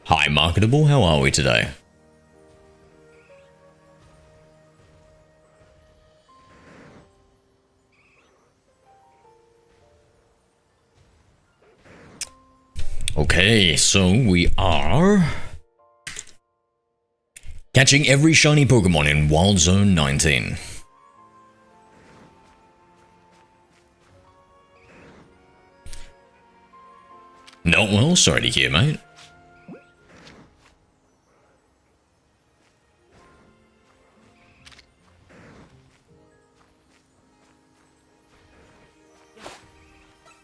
Hi, Marketable. How are we today? Okay, so we are catching every shiny Pokemon in Wild Zone 19. No, well, sorry to hear, mate.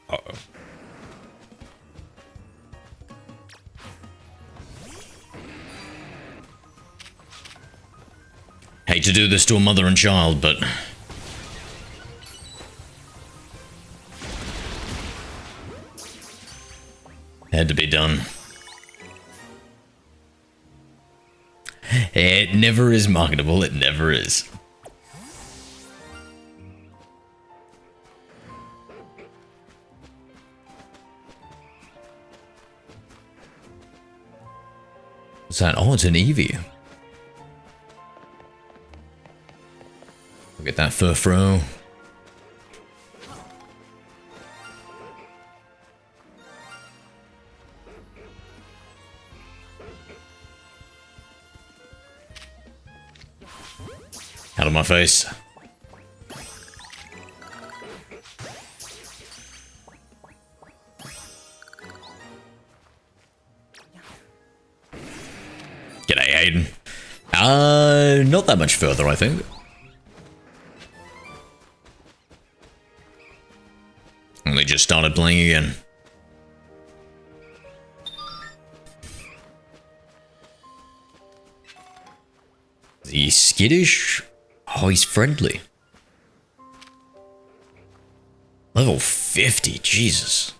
Uh-oh. Hate to do this to a mother and child, but had to be done. It never is marketable, it never is. What's that? Oh, it's an Eevee. Look at that Furfro. Out of my face. G'day, Aiden. Not that much further, I think. Only just started playing again. Is he skittish? Oh, he's friendly. Level 50, Jesus.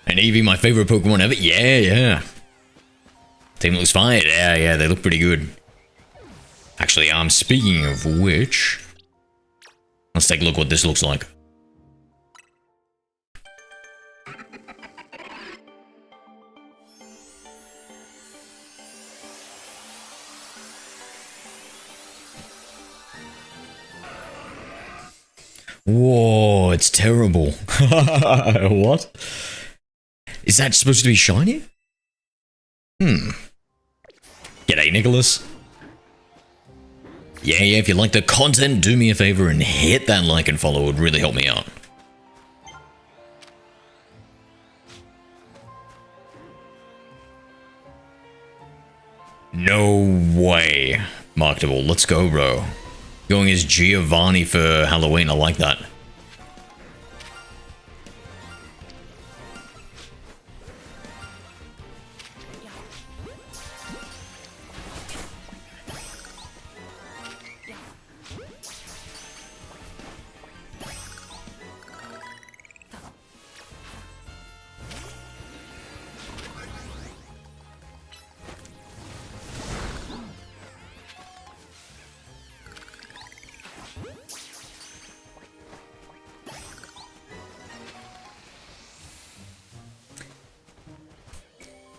And Eevee, my favorite Pokemon ever? Yeah. Team looks fine. Yeah, they look pretty good. Actually, speaking of which, let's take a look what this looks like. Whoa, it's terrible. What? Is that supposed to be shiny? G'day, Nicholas. Yeah, if you like the content, do me a favor and hit that like and follow. It would really help me out. No way. Marketable, let's go, bro. Going as Giovanni for Halloween, I like that.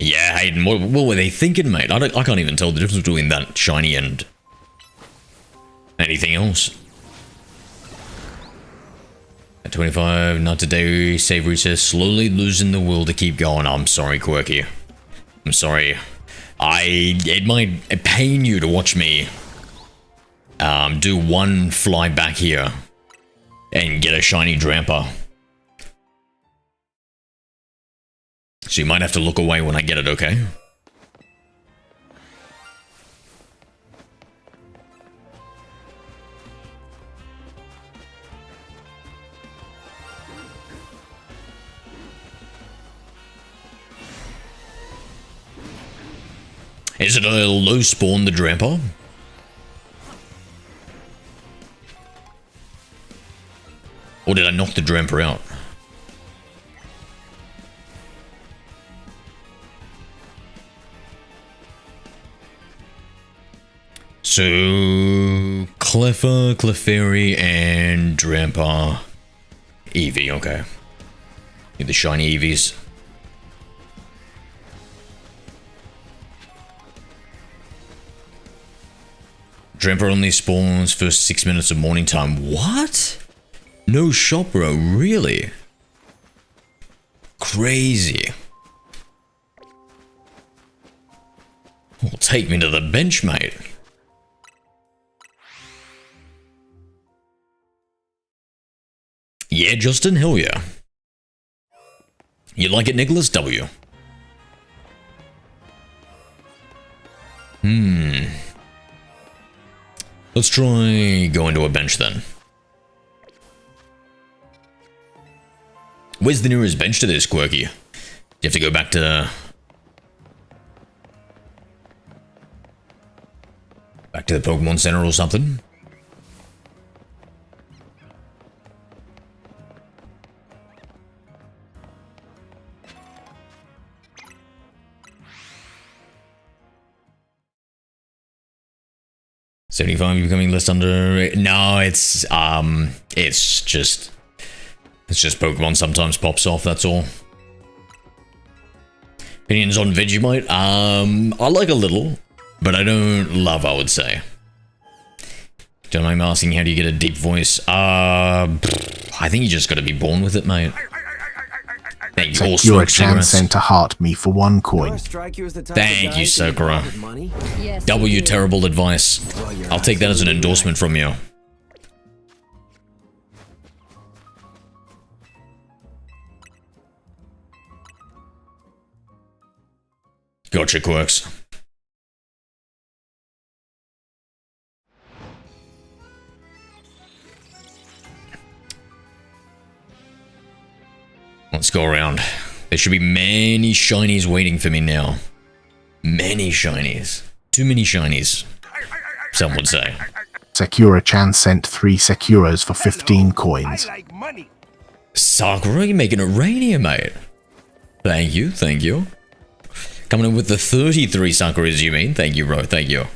Yeah, Hayden, what were they thinking, mate? I can't even tell the difference between that shiny and anything else. At 25, not today, Savory says, slowly losing the will to keep going. I'm sorry, Quirky. I'm sorry. It might pain you to watch me do one fly back here and get a shiny Drampa. So you might have to look away when I get it, okay? Is it a low spawn, the Drampa? Or did I knock the Drampa out? So, Cleffa, Clefairy, and Drampa. Eevee, okay. Get the shiny Eevees. Drampa only spawns first 6 minutes of morning time. What? No shop, bro. Really? Crazy. Well, take me to the bench, mate. Yeah, Justin, hell yeah. You like it, Nicholas W? Let's try going to a bench then. Where's the nearest bench to this, Quirky? You have to go back to... back to the Pokemon Center or something? $75 becoming less under... No, it's just Pokemon sometimes pops off, that's all. Opinions on Vegemite? I like a little, but I don't love, I would say. Don't mind me asking, how do you get a deep voice? I think you just gotta be born with it, mate. Thank you, Sakura Chan sent a heart me for 1 coin. Thank you, Sakura. W, terrible advice. I'll take that as an endorsement from you. Gotcha, Quirks. Let's go around. There should be many shinies waiting for me now. Many shinies. Too many shinies, some would say. Sakura Chan sent 3 Sakuras for 15 coins. Sakura, you're making it rain here, mate. Thank you, thank you. Coming in with the 33 Sakuras, you mean? Thank you, bro, thank you.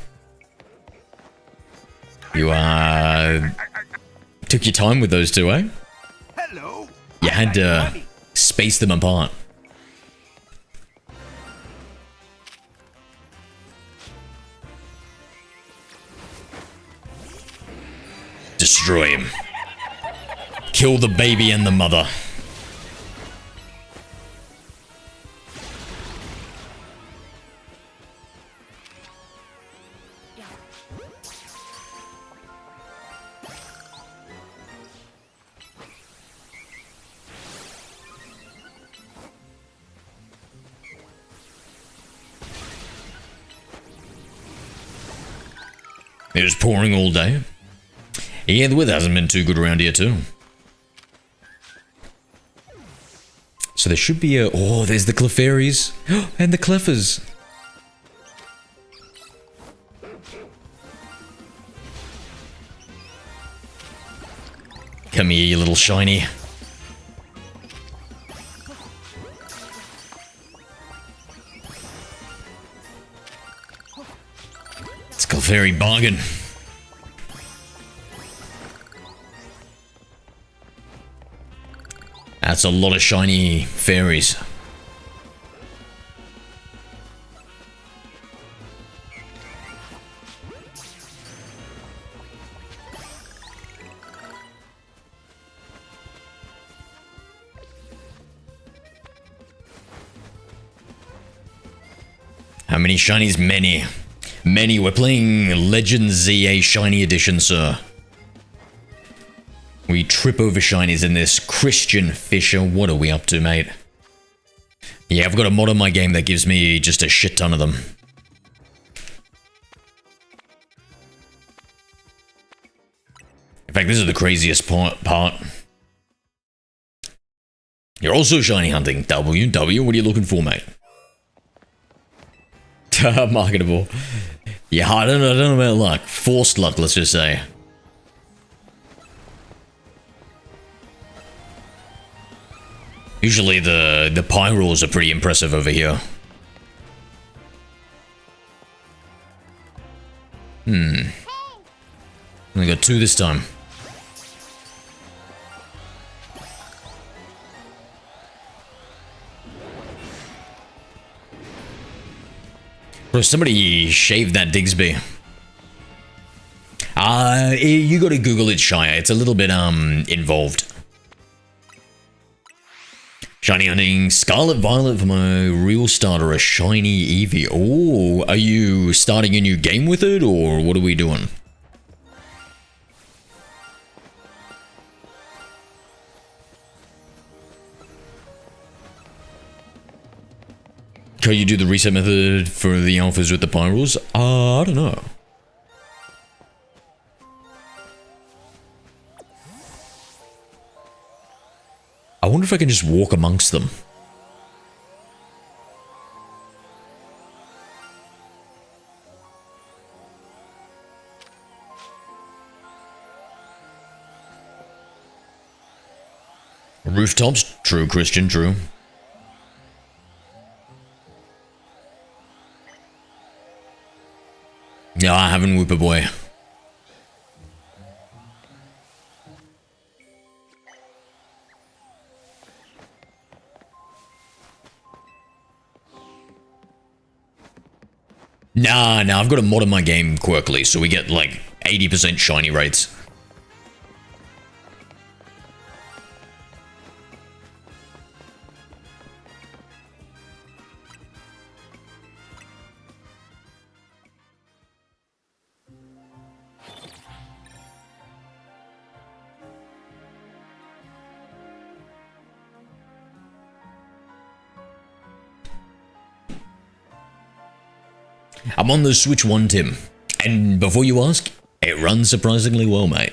You, took your time with those two, eh? You had to space them apart. Destroy him. Kill the baby and the mother. It was pouring all day. Yeah, the weather hasn't been too good around here too. So there should be a... Oh, there's the Clefairies. And the Cleffas. Come here, you little shiny. It's a Clefairy bargain. That's a lot of shiny fairies. How many shinies? Many. Many. We're playing Legends ZA Shiny Edition, sir. We trip over shinies in this. Christian Fisher, what are we up to, mate? Yeah, I've got a mod on my game that gives me just a shit ton of them. In fact, this is the craziest part. You're also shiny hunting. W, what are you looking for, mate? Marketable. Yeah, I don't know about luck. Forced luck, let's just say. Usually the Pyrals are pretty impressive over here. Only got 2 this time. Bro, somebody shaved that Digsby. You gotta Google it, Shire. It's a little bit, involved. Shiny hunting Scarlet Violet for my real starter, a shiny Eevee. Oh, are you starting a new game with it, or what are we doing? Can you do the reset method for the alphas with the Pyrals? I don't know. I wonder if I can just walk amongst them. Rooftops? True, Christian, true. No, I haven't, Whooper Boy. Nah, I've got to mod in my game quirkily, so we get like 80% shiny rates. I'm on the Switch 1, Tim. And before you ask, it runs surprisingly well, mate.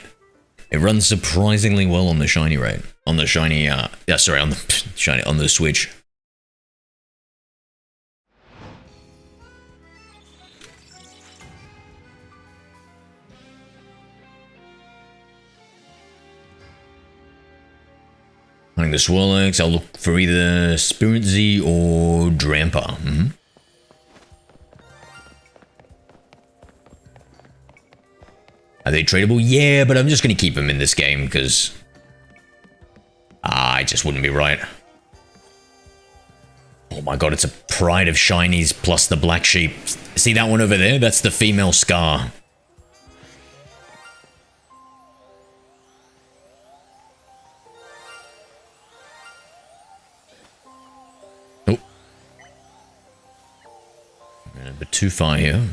It runs surprisingly well on the shiny rate. On the shiny, on the Switch. Hunting the Swirlex, I'll look for either Spirit Z or Drampa. Are they tradable? Yeah, but I'm just going to keep them in this game because I just wouldn't be right. Oh my god, it's a pride of shinies plus the black sheep. See that one over there? That's the female Scar. Oh. A bit too far here.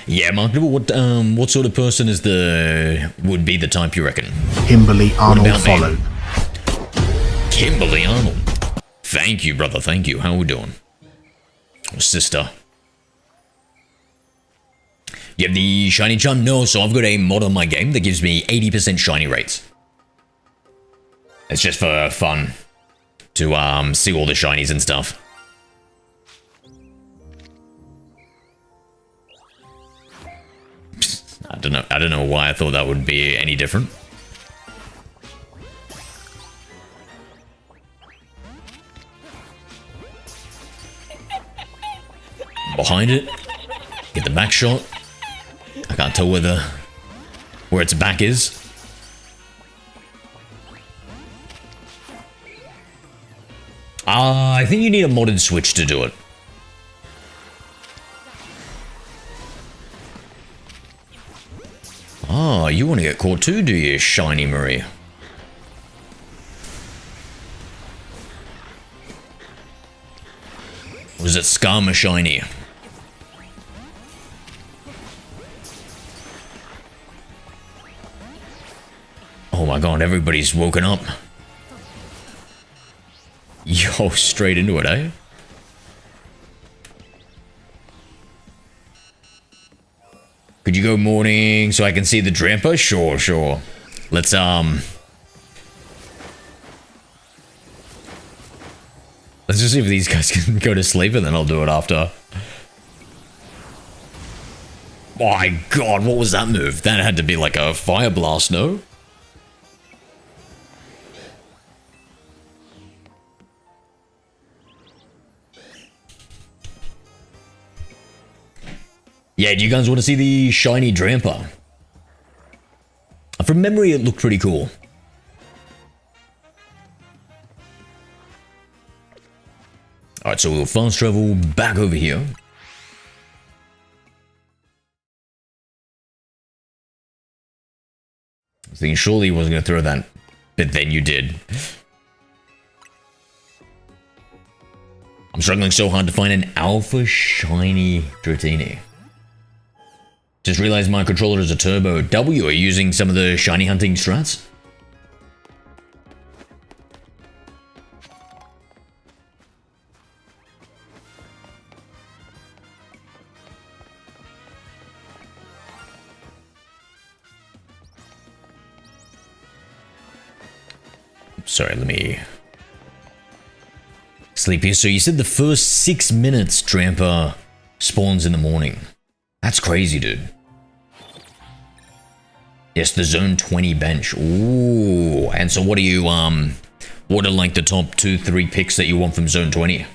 Yeah, marketable. What sort of person would be the type you reckon? Kimberly Arnold followed. Kimberly Arnold. Thank you, brother. Thank you. How we doing? Oh, sister. You have the shiny charm? No, so I've got a mod on my game that gives me 80% shiny rates. It's just for fun to see all the shinies and stuff. I don't know why I thought that would be any different. Behind it. Get the back shot. I can't tell where its back is. I think you need a modded Switch to do it. Oh, you want to get caught too, do you, Shiny Marie? Was it Skarma Shiny? Oh my god, everybody's woken up. Yo, straight into it, eh? Could you go morning so I can see the Drampa? Sure, sure. Let's just see if these guys can go to sleep and then I'll do it after. My god, what was that move? That had to be like a fire blast, no? Yeah, do you guys want to see the shiny Drampa? From memory, it looked pretty cool. Alright, so we'll fast travel back over here. I was thinking surely he wasn't going to throw that, but then you did. I'm struggling so hard to find an alpha shiny Dratini. Just realized my controller is a turbo. W, are you using some of the shiny hunting strats? Sorry, let me sleep here. So you said the first 6 minutes Drampa spawns in the morning. That's crazy, dude. Yes, the zone 20 bench. Ooh, and so what are you, what are like the top 2-3 picks that you want from zone 20?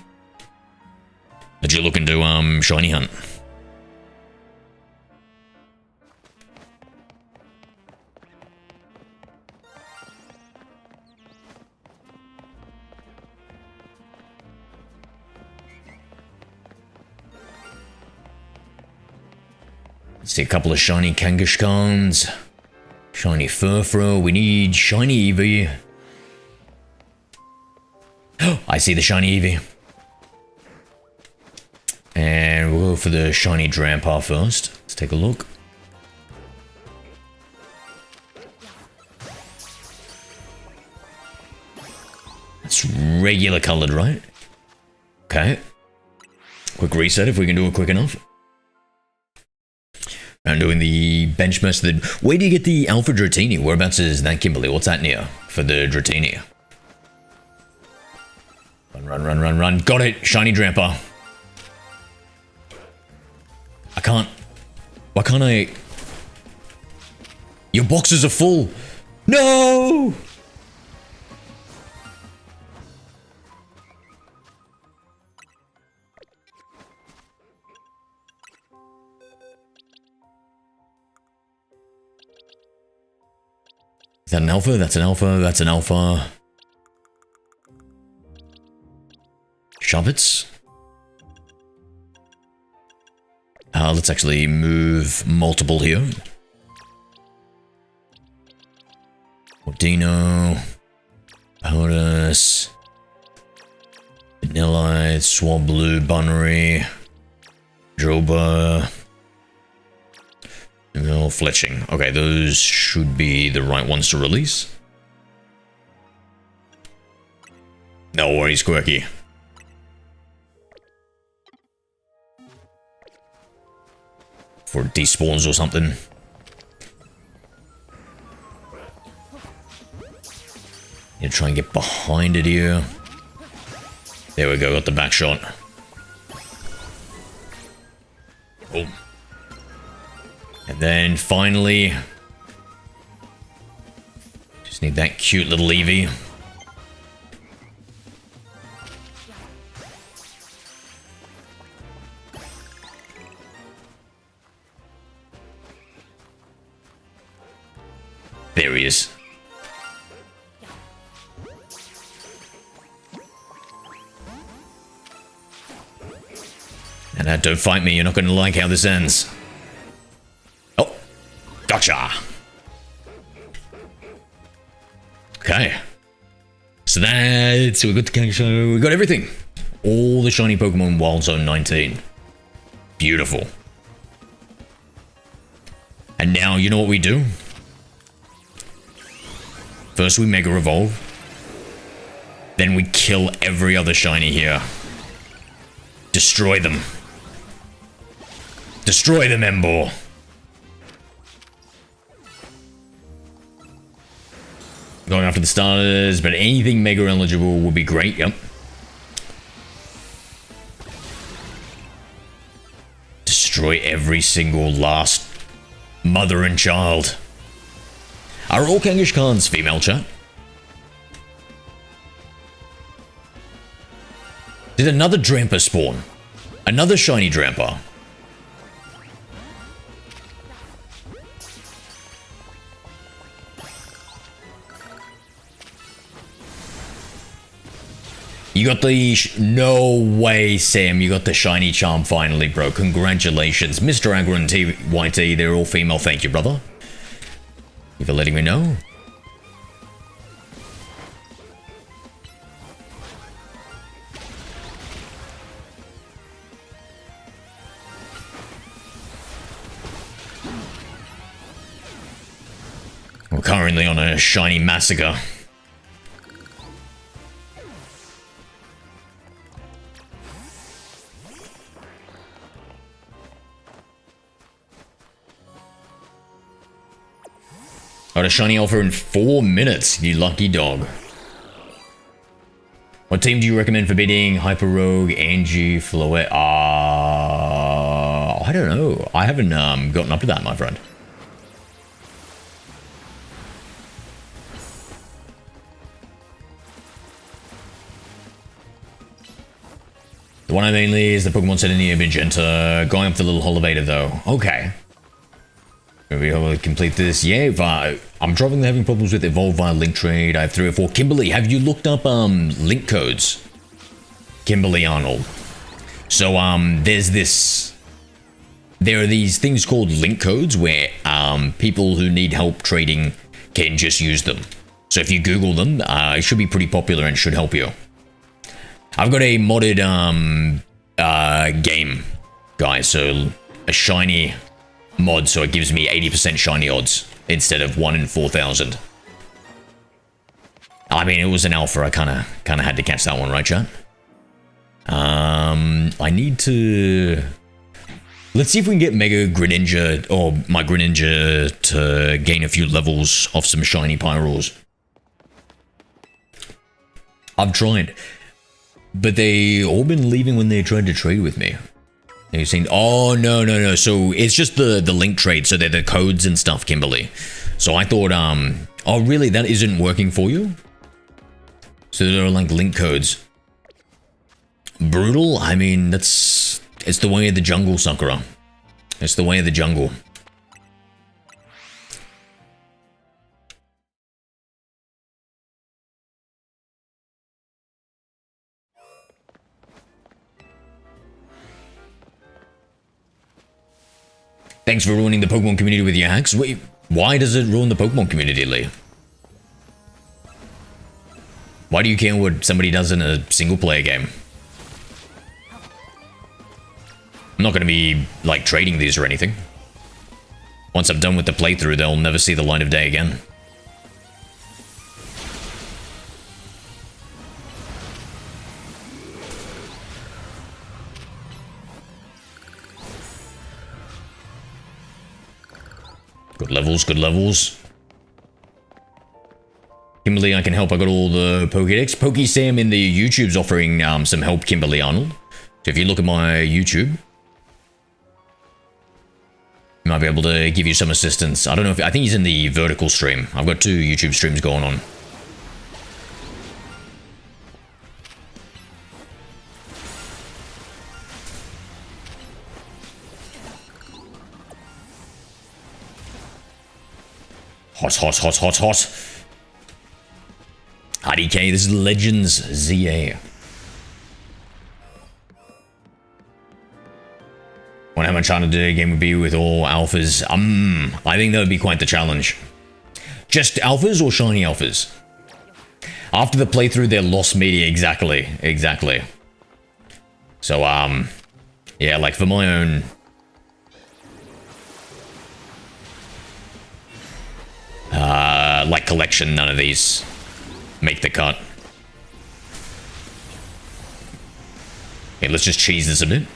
That you're looking to, shiny hunt? Let's see a couple of shiny Kangaskhan's. Shiny Furfro. We need shiny Eevee. Oh, I see the shiny Eevee. And we'll go for the shiny Drampa first. Let's take a look. It's regular colored, right? Okay. Quick reset if we can do it quick enough. I'm doing the bench method. Where do you get the Alpha Dratini? Whereabouts is that, Kimberly? What's that near for the Dratini? Run, run, run, run, run. Got it! Shiny Drampa. I can't... Why can't I... Your boxes are full! No! Is that an alpha? That's an alpha. That's an alpha. Shovets. Let's actually move multiple here. Ordino. POTUS. Vanillite. Swablu. Bunnery. Joba. No, Fletching. Okay, those should be the right ones to release. No worries, Quirky. For despawns or something. You try and get behind it here. There we go, got the back shot. Boom. And then finally, just need that cute little Eevee. There he is. And don't fight me, you're not going to like how this ends. Oh, gotcha. Okay. So that's, we got everything. All the shiny Pokemon Wild Zone 19. Beautiful. And now, you know what we do? First we Mega Evolve. Then we kill every other shiny here. Destroy them. Destroy them, Emboar. Going after the starters, but anything mega eligible would be great. Yep. Destroy every single last mother and child. Are all Kangaskhan Khans female, chat? Did another Drampa spawn? Another shiny Drampa. You got the... No way, Sam. You got the shiny charm finally, bro. Congratulations. Mr. Agra and TYT, they're all female. Thank you, brother. Thank you for letting me know. We're currently on a shiny massacre. Got a shiny alpha in 4 minutes, you lucky dog. What team do you recommend for beating Hyper Rogue, Angie, Floette? I don't know. I haven't gotten up to that, my friend. The one I mainly is the Pokemon Center near Magenta. Going up the little elevator though. Okay. Maybe I'll complete this. Yeah, I'm probably having problems with Evolve via Link Trade. I have 3 or 4. Kimberly, have you looked up link codes? Kimberly Arnold. So there are these things called link codes where people who need help trading can just use them. So if you Google them, it should be pretty popular and should help you. I've got a modded game, guys, so a shiny mod, so it gives me 80% shiny odds instead of 1 in 4,000. I mean, it was an alpha. I kind of had to catch that one, right, chat? I need to... Let's see if we can get Mega Greninja, or my Greninja, to gain a few levels off some shiny Pyrals. I've tried. But they all been leaving when they tried to trade with me. You've seen... Oh, no. So it's just the link trade. So they're the codes and stuff, Kimberly. So I thought, oh, really? That isn't working for you? So there are like link codes. Brutal? I mean, it's the way of the jungle, Sakura. It's the way of the jungle. Thanks for ruining the Pokemon community with your hacks. Wait, why does it ruin the Pokemon community, Lee? Why do you care what somebody does in a single-player game? I'm not going to be, like, trading these or anything. Once I'm done with the playthrough, they'll never see the light of day again. Good levels, good levels. Kimberly, I can help. I got all the Pokédex. Sam in the YouTube's offering some help, Kimberly Arnold. So if you look at my YouTube, I might be able to give you some assistance. I don't know if... I think he's in the vertical stream. I've got 2 YouTube streams going on. Hot. IDK, this is Legends ZA. Wonder how much harder the game would be with all alphas. I think that would be quite the challenge. Just alphas or shiny alphas? After the playthrough, they're lost media. Exactly. So, yeah, like for my own... like collection, none of these make the cut. Okay, let's just cheese this a bit.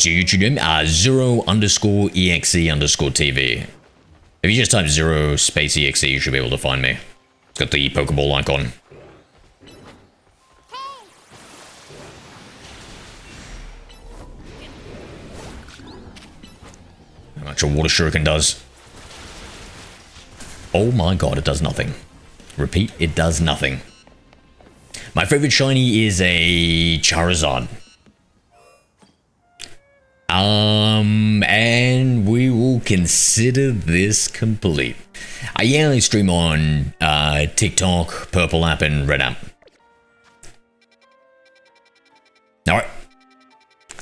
What's your YouTube name? 0_exe_tv. If you just type 0 space exe, you should be able to find me. It's got the Pokeball icon. How much a water shuriken does. Oh my god, it does nothing. Repeat, it does nothing. My favorite shiny is a Charizard. And we will consider this complete. I stream on TikTok, Purple App, and Red App. Alright.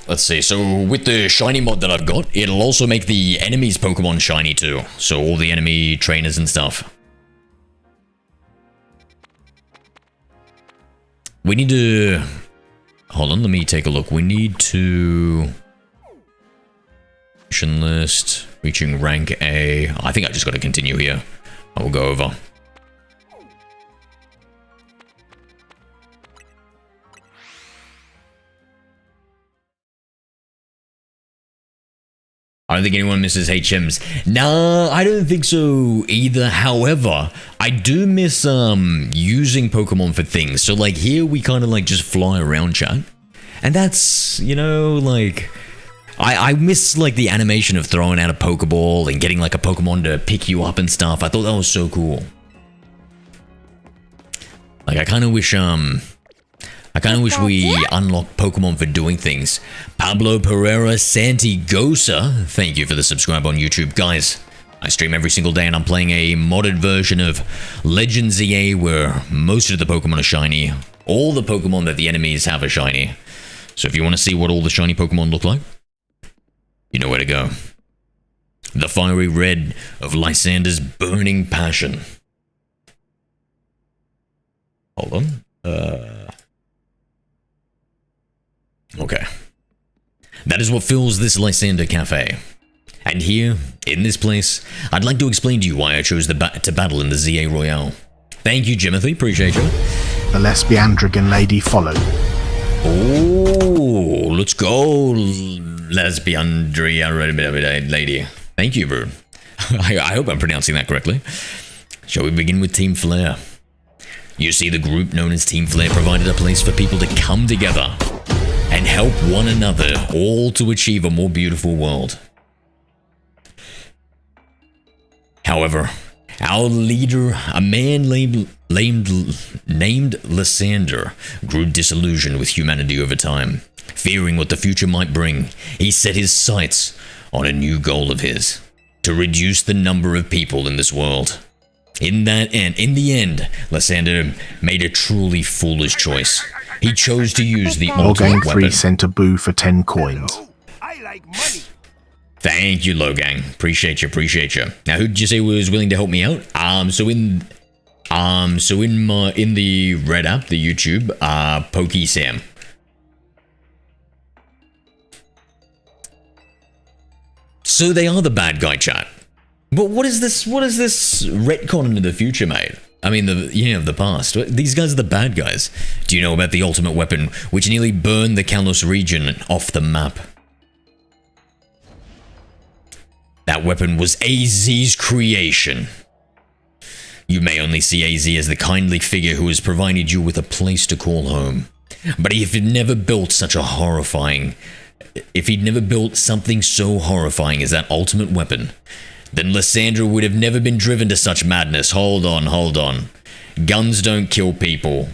Let's see, so with the shiny mod that I've got, it'll also make the enemy's Pokemon shiny too. So all the enemy trainers and stuff. We need to... Hold on, let me take a look. We need to... Mission list, reaching rank A. I think I just got to continue here. I will go over. I don't think anyone misses HMs. Nah, I don't think so either. However, I do miss using Pokemon for things. So like here we kind of like just fly around, chat. And that's, you know, like... I miss like the animation of throwing out a Pokeball and getting like a Pokemon to pick you up and stuff. I thought that was so cool. Like I kind of wish we unlock Pokemon for doing things. Pablo Pereira Santigosa, thank you for the subscribe on YouTube. Guys, I stream every single day and I'm playing a modded version of Legends ZA where most of the Pokemon are shiny. All the Pokemon that the enemies have are shiny. So if you want to see what all the shiny Pokemon look like, you know where to go. The fiery red of Lysander's burning passion. Hold on. Okay. That is what fills this Lysander cafe. And here, in this place, I'd like to explain to you why I chose to battle in the ZA Royale. Thank you, Jimothy. Appreciate you. The lesbian dragon lady followed. Oh, let's go, lesbian lady. Thank you, bro. I hope I'm pronouncing that correctly. Shall we begin with Team Flare? You see, the group known as Team Flare provided a place for people to come together and help one another, all to achieve a more beautiful world. However, our leader, a man named Lysander, grew disillusioned with humanity over time. Fearing what the future might bring, he set his sights on a new goal of his, to reduce the number of people in this world. In the end, Lysander made a truly foolish choice. He chose to use the ultimate weapon. 3 sent a boo for 10 coins. I like money. Thank you, Logang. Appreciate you. Now, who did you say was willing to help me out? So in the Red app, the YouTube, Pokey Sam. So they are the bad guy, chat. But what is this retcon into the future, mate? I mean, the past. These guys are the bad guys. Do you know about the ultimate weapon, which nearly burned the Kalos region off the map? That weapon was AZ's creation. You may only see AZ as the kindly figure who has provided you with a place to call home. But if he'd never built something so horrifying as that ultimate weapon, then Lysander would have never been driven to such madness. Hold on. Guns don't kill people.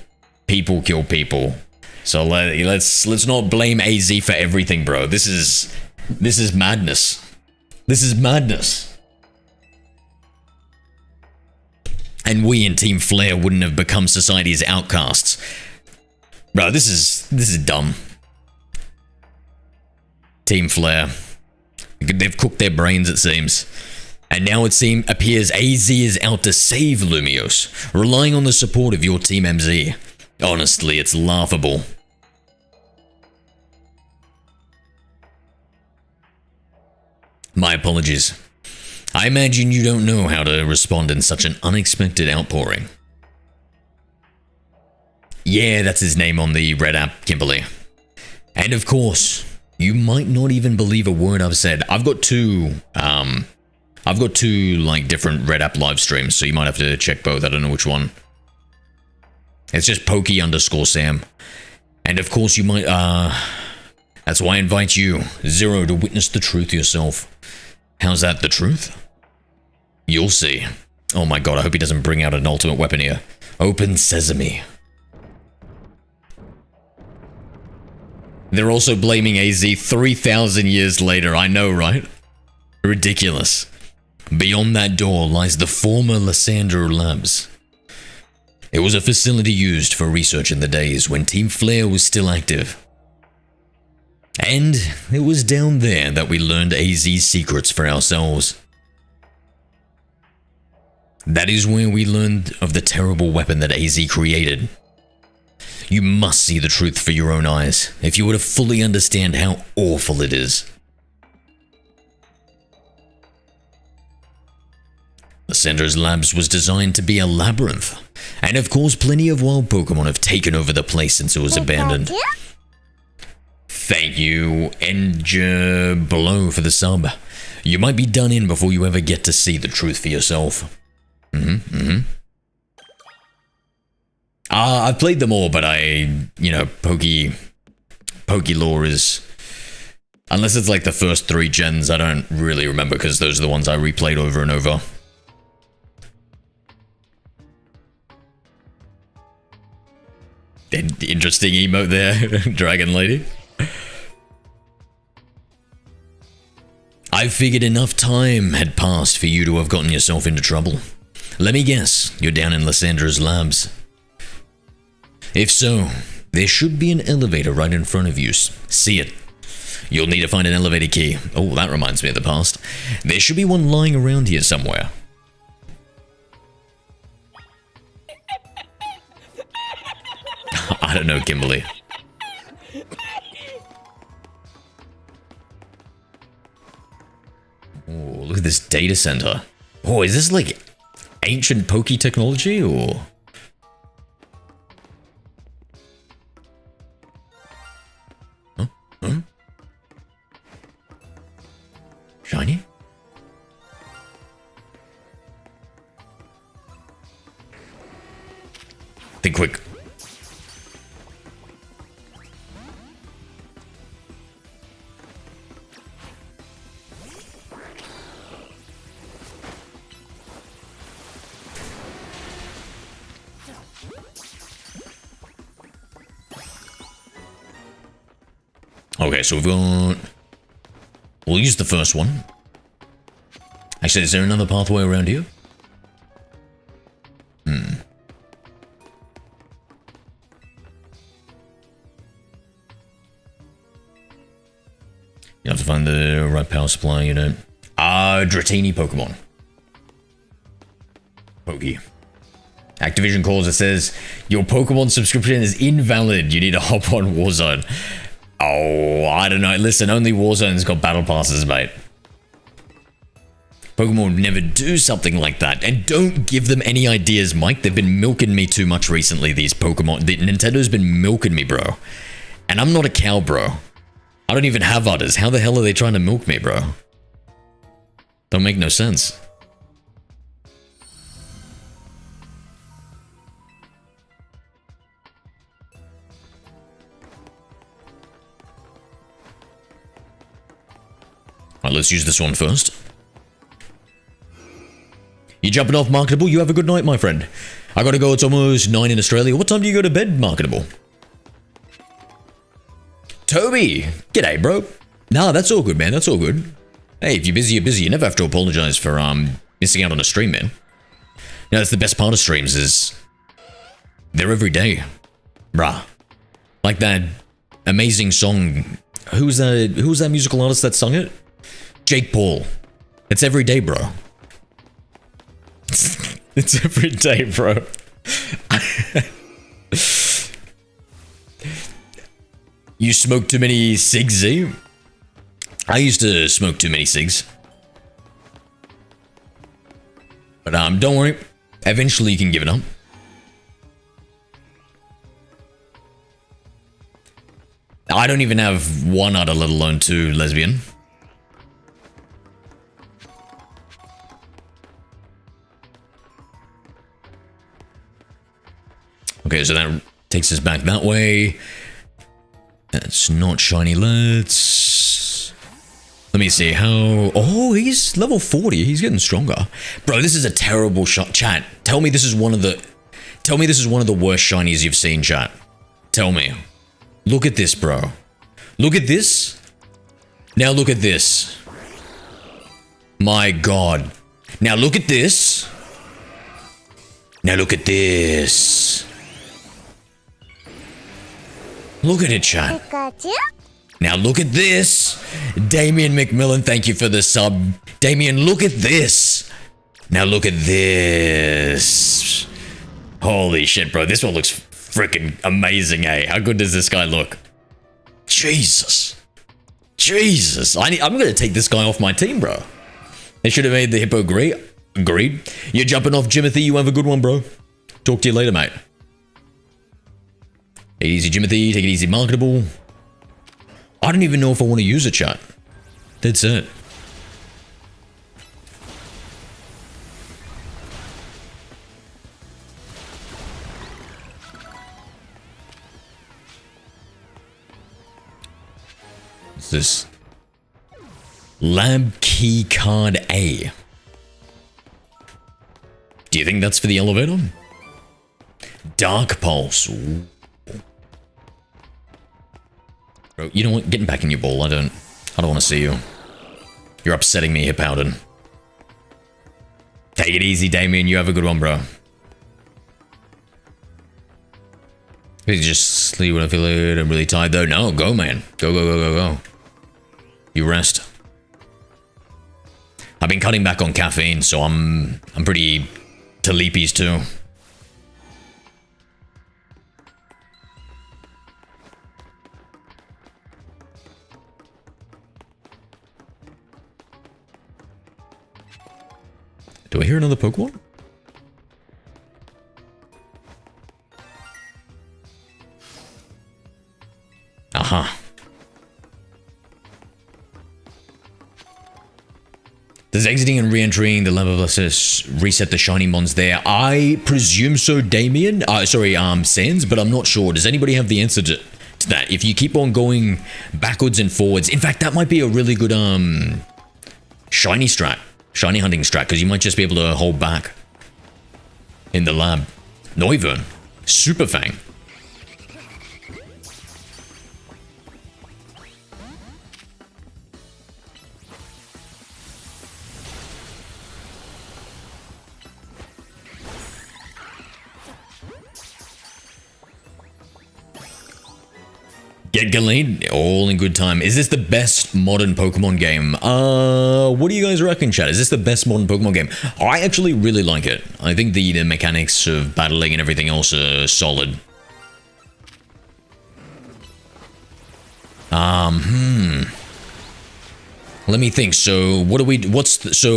People kill people. So let's not blame AZ for everything, bro. This is madness. This is madness. And we in Team Flare wouldn't have become society's outcasts. Bro, this is dumb. Team Flare. They've cooked their brains, it seems. And now it appears AZ is out to save Lumios, relying on the support of your Team MZ. Honestly, it's laughable. My apologies. I imagine you don't know how to respond in such an unexpected outpouring. Yeah, that's his name on the Red app, Kimberly. And of course, You might not even believe a word I've said. I've got two like different Red App live streams, so you might have to check both. I don't know which one. It's just Pokey_Sam. And of course you might, that's why I invite you, Zero, to witness the truth yourself. How's that, the truth? You'll see. Oh my god, I hope he doesn't bring out an ultimate weapon here. Open sesame. They're also blaming AZ 3,000 years later, I know, right? Ridiculous. Beyond that door lies the former Lysandra Labs. It was a facility used for research in the days when Team Flare was still active. And it was down there that we learned AZ's secrets for ourselves. That is where we learned of the terrible weapon that AZ created. You must see the truth for your own eyes if you were to fully understand how awful it is. Lysandra's Labs was designed to be a labyrinth, and of course plenty of wild Pokemon have taken over the place since it was abandoned. Thank you, Enger Below, for the sub. You might be done in before you ever get to see the truth for yourself. I've played them all, but Poke lore is... Unless it's like the first 3 gens, I don't really remember, because those are the ones I replayed over and over. Interesting emote there, Dragon Lady. I figured enough time had passed for you to have gotten yourself into trouble. Let me guess, you're down in Lysandra's Labs. If so, there should be an elevator right in front of you. See it. You'll need to find an elevator key. Oh, that reminds me of the past. There should be one lying around here somewhere. I don't know, Kimberly. Oh, look at this data center. Oh, is this like ancient Poke technology or? Huh? Huh? Shiny? Think quick. Okay, so we've got... We'll use the first one. Actually, is there another pathway around here? You have to find the right power supply, you know. Dratini Pokemon. Pokey. Activision calls, it says, your Pokemon subscription is invalid. You need to hop on Warzone. Oh, I don't know. Listen, only Warzone's got battle passes, mate. Pokemon would never do something like that. And don't give them any ideas, Mike. They've been milking me too much recently, these Pokemon. Nintendo's been milking me, bro. And I'm not a cow, bro. I don't even have udders. How the hell are they trying to milk me, bro? Don't make no sense. Alright, let's use this one first. You jumping off, Marketable? You have a good night, my friend. I gotta go, it's almost 9 in Australia. What time do you go to bed, Marketable? Toby! G'day, bro. Nah, that's all good, man. That's all good. Hey, if you're busy, you're busy. You never have to apologize for missing out on a stream, man. You know, that's the best part of streams is... they're every day. Bruh. Like that amazing song. Who was that musical artist that sung it? Jake Paul. It's every day, bro. It's every day, bro. You smoke too many cigs, Z? I used to smoke too many cigs. But don't worry. Eventually you can give it up. I don't even have one udder, let alone two lesbian. Okay, so that takes us back that way. That's not shiny. Let me see how... Oh, he's level 40. He's getting stronger. Bro, this is a terrible shot. Chat, tell me this is one of the... Tell me this is one of the worst shinies you've seen, chat. Tell me. Look at this, bro. Look at this. Now look at this. My God. Now look at this. Now look at this. Look at it, chat. Now look at this. Damien McMillan, thank you for the sub. Damien, look at this. Now look at this. Holy shit, bro. This one looks freaking amazing, eh? How good does this guy look? Jesus. Jesus. I'm going to take this guy off my team, bro. They should have made the hippo great. Agreed. You're jumping off, Jimothy. You have a good one, bro. Talk to you later, mate. Take it easy, Jimothy. Take it easy, marketable. I don't even know if I want to use a chat. That's it. What's this? Lab key card A. Do you think that's for the elevator? Dark Pulse. Ooh. Bro, you know what? Getting back in your ball. I don't want to see you. You're upsetting me, Hippowden. Take it easy, Damien. You have a good one, bro. Please just sleep when I feel it. I'm really tired, though. No, go, man. Go, go, go, go, go. You rest. I've been cutting back on caffeine, so I'm pretty Taleepes too. Do I hear another Pokemon? Aha. Does exiting and re-entering the level versus reset the shiny mons there? I presume so, Damien. Sans, but I'm not sure. Does anybody have the answer to that? If you keep on going backwards and forwards, in fact, that might be a really good shiny strat, shiny hunting strat, because you might just be able to hold back in the lab. Noivern, Super Fang. Get Gallade, all in good time. Is this the best modern Pokemon game? What do you guys reckon, chat? Is this the best modern Pokemon game? I actually really like it. I think the mechanics of battling and everything else are solid. Let me think. So, so,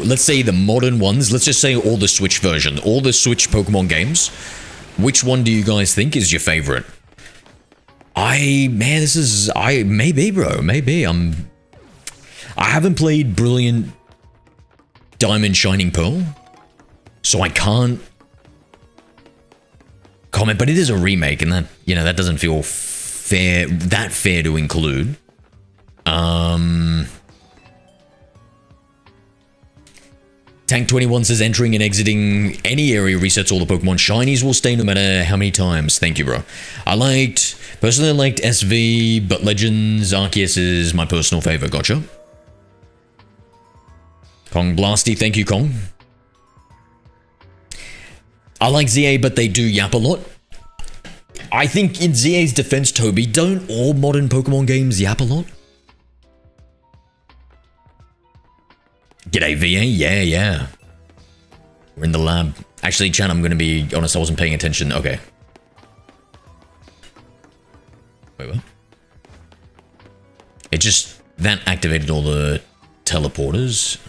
let's say the modern ones. Let's just say all the Switch version. All the Switch Pokemon games. Which one do you guys think is your favorite? Maybe, bro. Maybe. I haven't played Brilliant Diamond Shining Pearl, so I can't comment, but it is a remake, and that, you know, that doesn't feel fair to include. Tank21 says entering and exiting any area resets all the Pokemon. Shinies will stay no matter how many times. Thank you, bro. Personally I liked SV, but Legends Arceus is my personal favorite. Gotcha. Kong Blasty, thank you, Kong. I like ZA, but they do yap a lot. I think in ZA's defense, Toby, don't all modern Pokemon games yap a lot? G'day, VA. Yeah. We're in the lab. Actually, chat, I'm going to be honest, I wasn't paying attention. Okay. Wait, what? It just... That activated all the teleporters.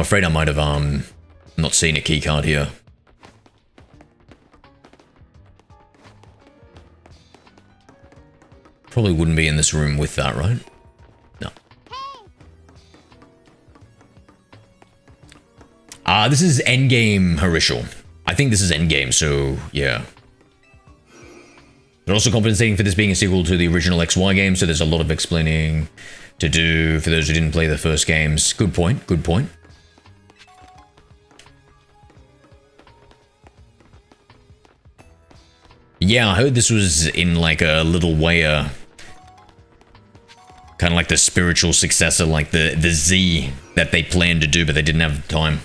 afraid I might have not seen a key card here. Probably wouldn't be in this room with that, right? No. This is endgame Harishal. I think this is endgame, so yeah. They're also compensating for this being a sequel to the original XY game, so there's a lot of explaining to do for those who didn't play the first games. Good point, good point. Yeah, I heard this was in like a little way, kind of like the spiritual successor, like the Z that they planned to do, but they didn't have time.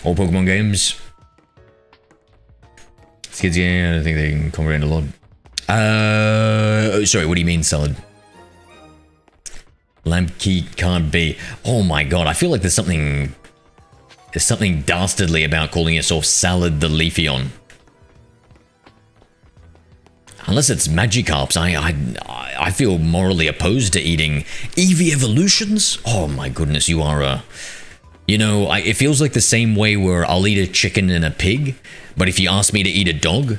All Pokemon games. Kids, yeah, I don't think they can comprehend a lot. Sorry, what do you mean, Salad? Lamp key can't be. Oh my god, I feel like there's something dastardly about calling yourself Salad the Leafeon. Unless it's Magikarps, I feel morally opposed to eating Eevee evolutions. Oh my goodness, you are a... You know, it feels like the same way where I'll eat a chicken and a pig, but if you ask me to eat a dog,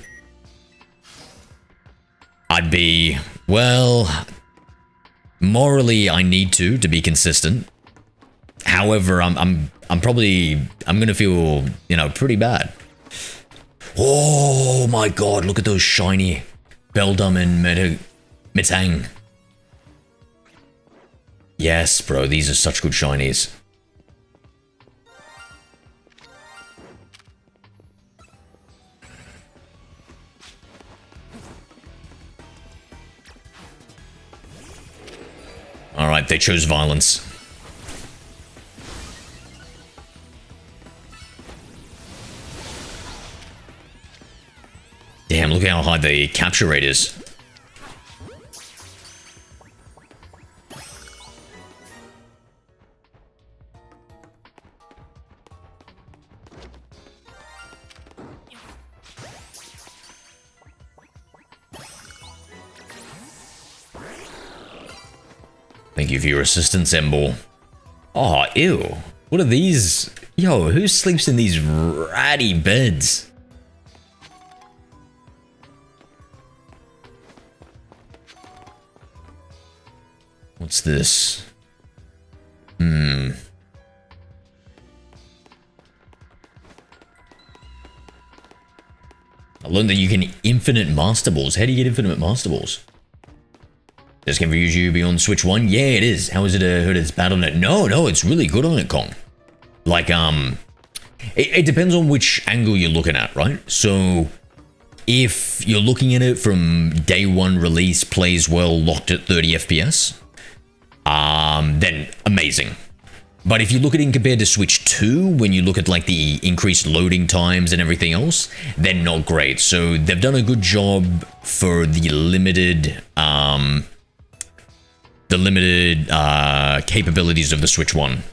I'd be, well, morally I need to be consistent. However, I'm gonna feel, you know, pretty bad. Oh my god, look at those shiny Beldum and Metang. Yes, bro, these are such good shinies. Alright, they chose violence. Damn, look how high the capture rate is. Thank you for your assistance, Embor. Oh, ew. What are these? Yo, who sleeps in these ratty beds? What's this? I learned that you can infinite Master Balls. How do you get infinite Master Balls? This game for you be on Switch 1? Yeah, it is. How is it heard it's bad on it? No, it's really good on it, Kong. Like, it depends on which angle you're looking at, right? So, if you're looking at it from day one release, plays well, locked at 30 FPS, then amazing. But if you look at it compared to Switch 2, when you look at like the increased loading times and everything else, then not great. So they've done a good job for the limited capabilities of the Switch 1.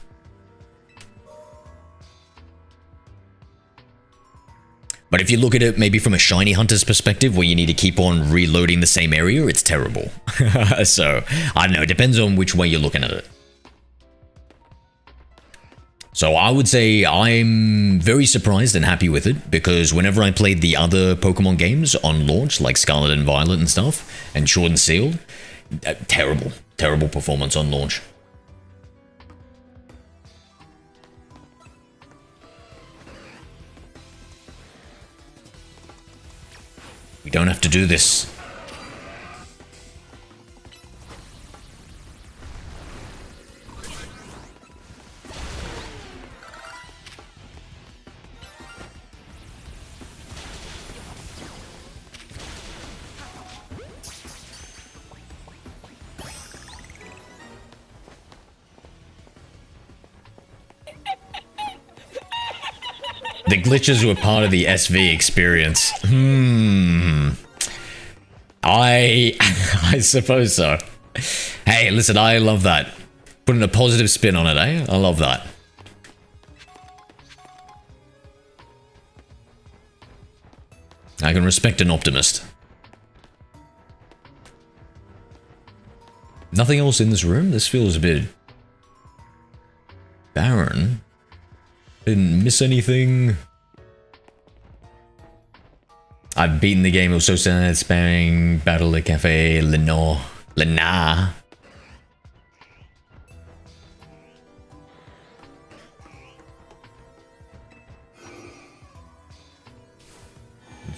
But if you look at it maybe from a shiny hunter's perspective, where you need to keep on reloading the same area, it's terrible. So, I don't know, it depends on which way you're looking at it. So I would say I'm very surprised and happy with it, because whenever I played the other Pokemon games on launch, like Scarlet and Violet and stuff, and Sword and Shield, terrible performance on launch. We don't have to do this. The glitches were part of the SV experience. I suppose so. Hey, listen, I love that. Putting a positive spin on it, eh? I love that. I can respect an optimist. Nothing else in this room? This feels a bit barren. miss anything? I've beaten the game. It was so sad. Spamming Battle at Cafe Lenore. Lena.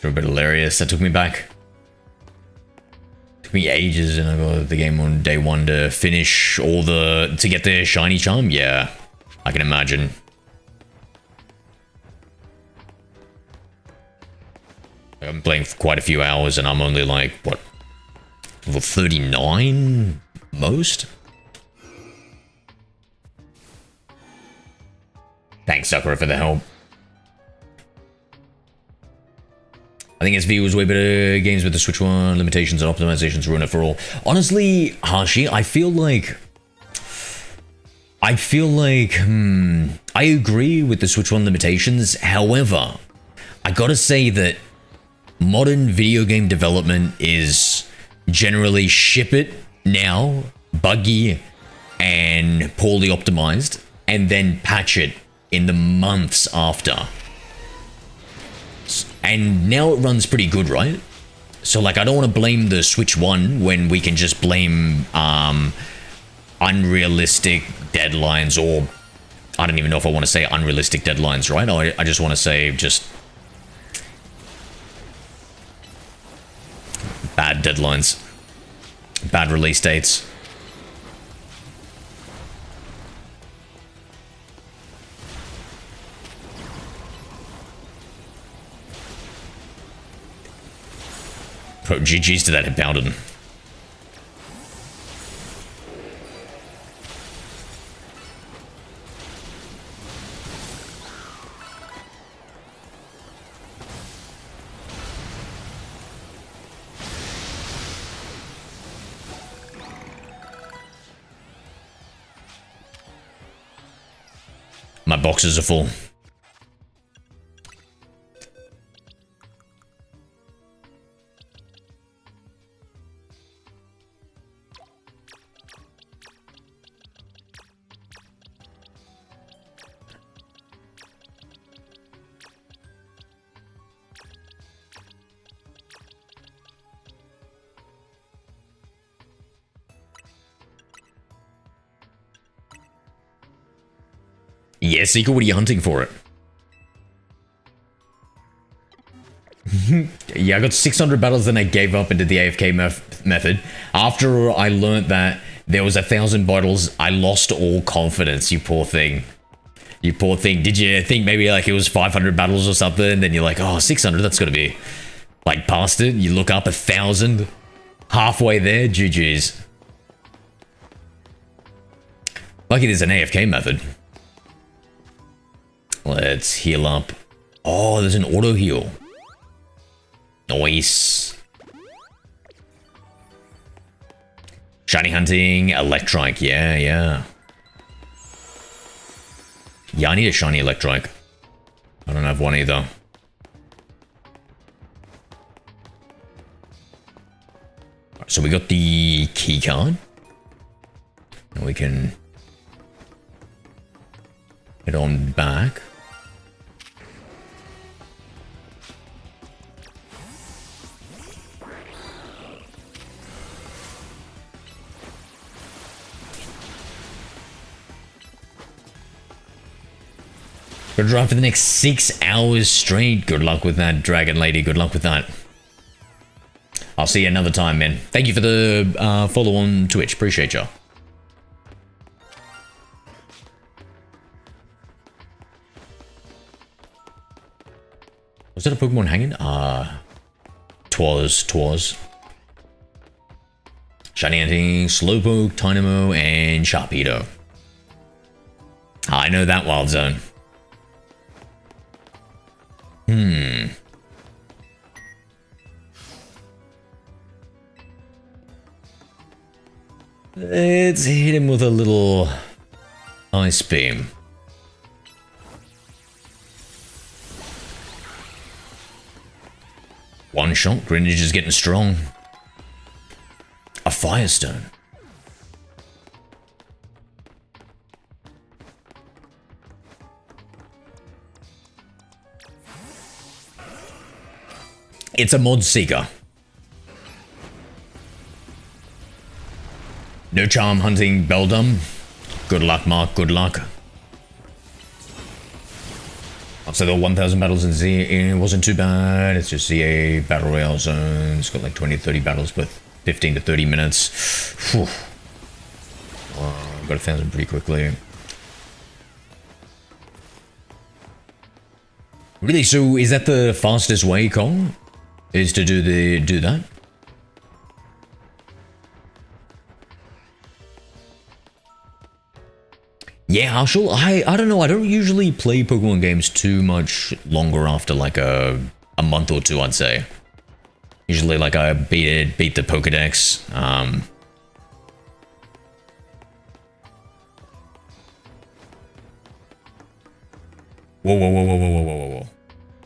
A bit hilarious. That took me back. Took me ages, and I got the game on day one to finish all to get the shiny charm. Yeah, I can imagine. I'm playing for quite a few hours, and I'm only like what, 39 most. Thanks, Sakura, for the help. I think SV was way better games with the Switch One. Limitations and optimizations ruin it for all. Honestly, Hashi, I feel like I agree with the Switch One limitations. However, I gotta say that modern video game development is generally ship it now, buggy, and poorly optimized, and then patch it in the months after. And now it runs pretty good, right? So like, I don't want to blame the Switch One when we can just blame unrealistic deadlines, or I don't even know if I want to say unrealistic deadlines, right? I just want to say just bad deadlines, bad release dates. Bro, GG's to that Hippowdon. My boxes are full. Yeah, Seeker, what are you hunting for it? Yeah, I got 600 battles, then I gave up and did the AFK method. After I learned that there was 1,000 battles, I lost all confidence, you poor thing. You poor thing. Did you think maybe like it was 500 battles or something? And then you're like, oh, 600, that's gotta be like past it. You look up 1,000, halfway there, GG's. Lucky there's an AFK method. Let's heal up. Oh, there's an auto heal. Nice. Shiny hunting, Electrike. Yeah, yeah. Yeah, I need a shiny Electrike. I don't have one either. Right, so we got the key card. And we can head on back. Gonna drive for the next 6 hours straight. Good luck with that, Dragon Lady. Good luck with that. I'll see you another time, man. Thank you for the follow on Twitch. Appreciate you. Was that a Pokemon hanging? Twas. Shiny Hunting, Slowpoke, Tynamo, and Sharpedo. I know that wild zone. Let's hit him with a little Ice Beam. One shot, Greenwich is getting strong. A Firestone. It's a mod seeker. No charm hunting Beldum. Good luck, Mark, good luck. So the 1000 battles in ZA, it wasn't too bad. It's just ZA Battle Royale Zone. It's got like 20 to 30 battles with 15 to 30 minutes. Whew. Got 1,000 pretty quickly. Really? So is that the fastest way, Kong? Is to do that? Yeah, Harshal, I don't know, I don't usually play Pokemon games too much longer after like a month or two, I'd say. Usually like I beat the Pokédex. Whoa, whoa, whoa, whoa, whoa, whoa, whoa, whoa.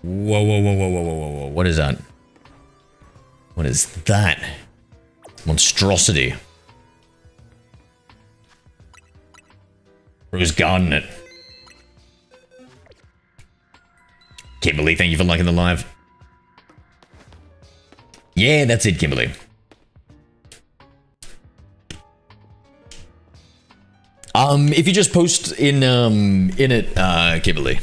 Whoa, whoa, whoa, whoa, whoa, whoa, whoa. What is that? What is that? Monstrosity. Rose Garden it. Kimberly, thank you for liking the live. Yeah, that's it, Kimberly. If you just post in it, Kimberly.